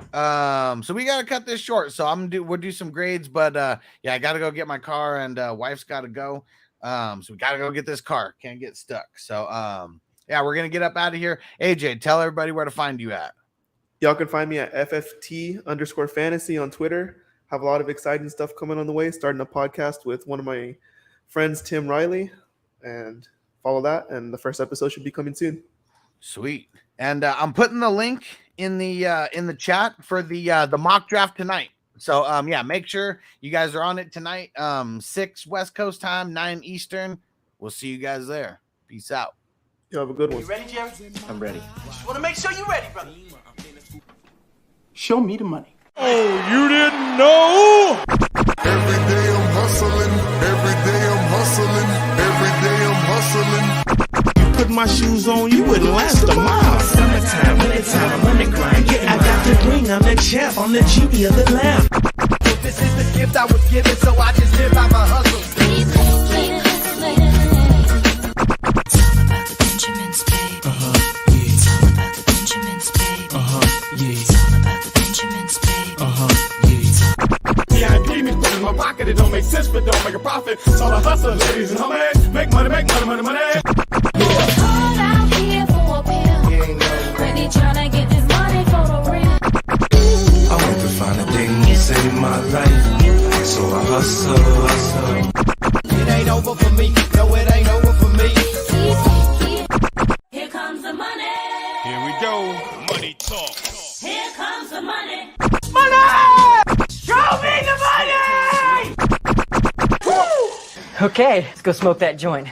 So we gotta cut this short. So we'll do some grades, but yeah, I gotta go get my car, and wife's gotta go. So we gotta go get this car. Can't get stuck. So yeah, we're gonna get up out of here. AJ, tell everybody where to find you at. Y'all can find me at FFT_fantasy on Twitter. Have a lot of exciting stuff coming on the way. Starting a podcast with one of my friends, Tim Riley, and follow that. And the first episode should be coming soon. Sweet. And I'm putting the link in the chat for the mock draft tonight. So yeah, make sure you guys are on it tonight. 6 West Coast time, 9 Eastern. We'll see you guys there. Peace out. You have a good one. You ready, Jerry? I'm ready. Just want to make sure you're ready, brother. Show me the money. Oh, you didn't know? Every day I'm hustling. Every day I'm hustling. Every day I'm hustling. Put my shoes on, you wouldn't last a mile. Summertime, wintertime, I'm on the grind. Yeah, I got the ring, I'm the champ, I'm the genie of the lamp. This is the gift I was given, so I just live by my hustle. My pocket, it don't make sense, but don't make a profit. It's all a hustle, ladies and homies. Make money, money. Called out here for a pill. Really tryna get this money for the real. I want to find a thing to save my life, so I hustle. It ain't over for me. No, it ain't over for me. Here comes the money. Here we go. Money talk. Here comes the money. Money! Show me the money! Okay, let's go smoke that joint.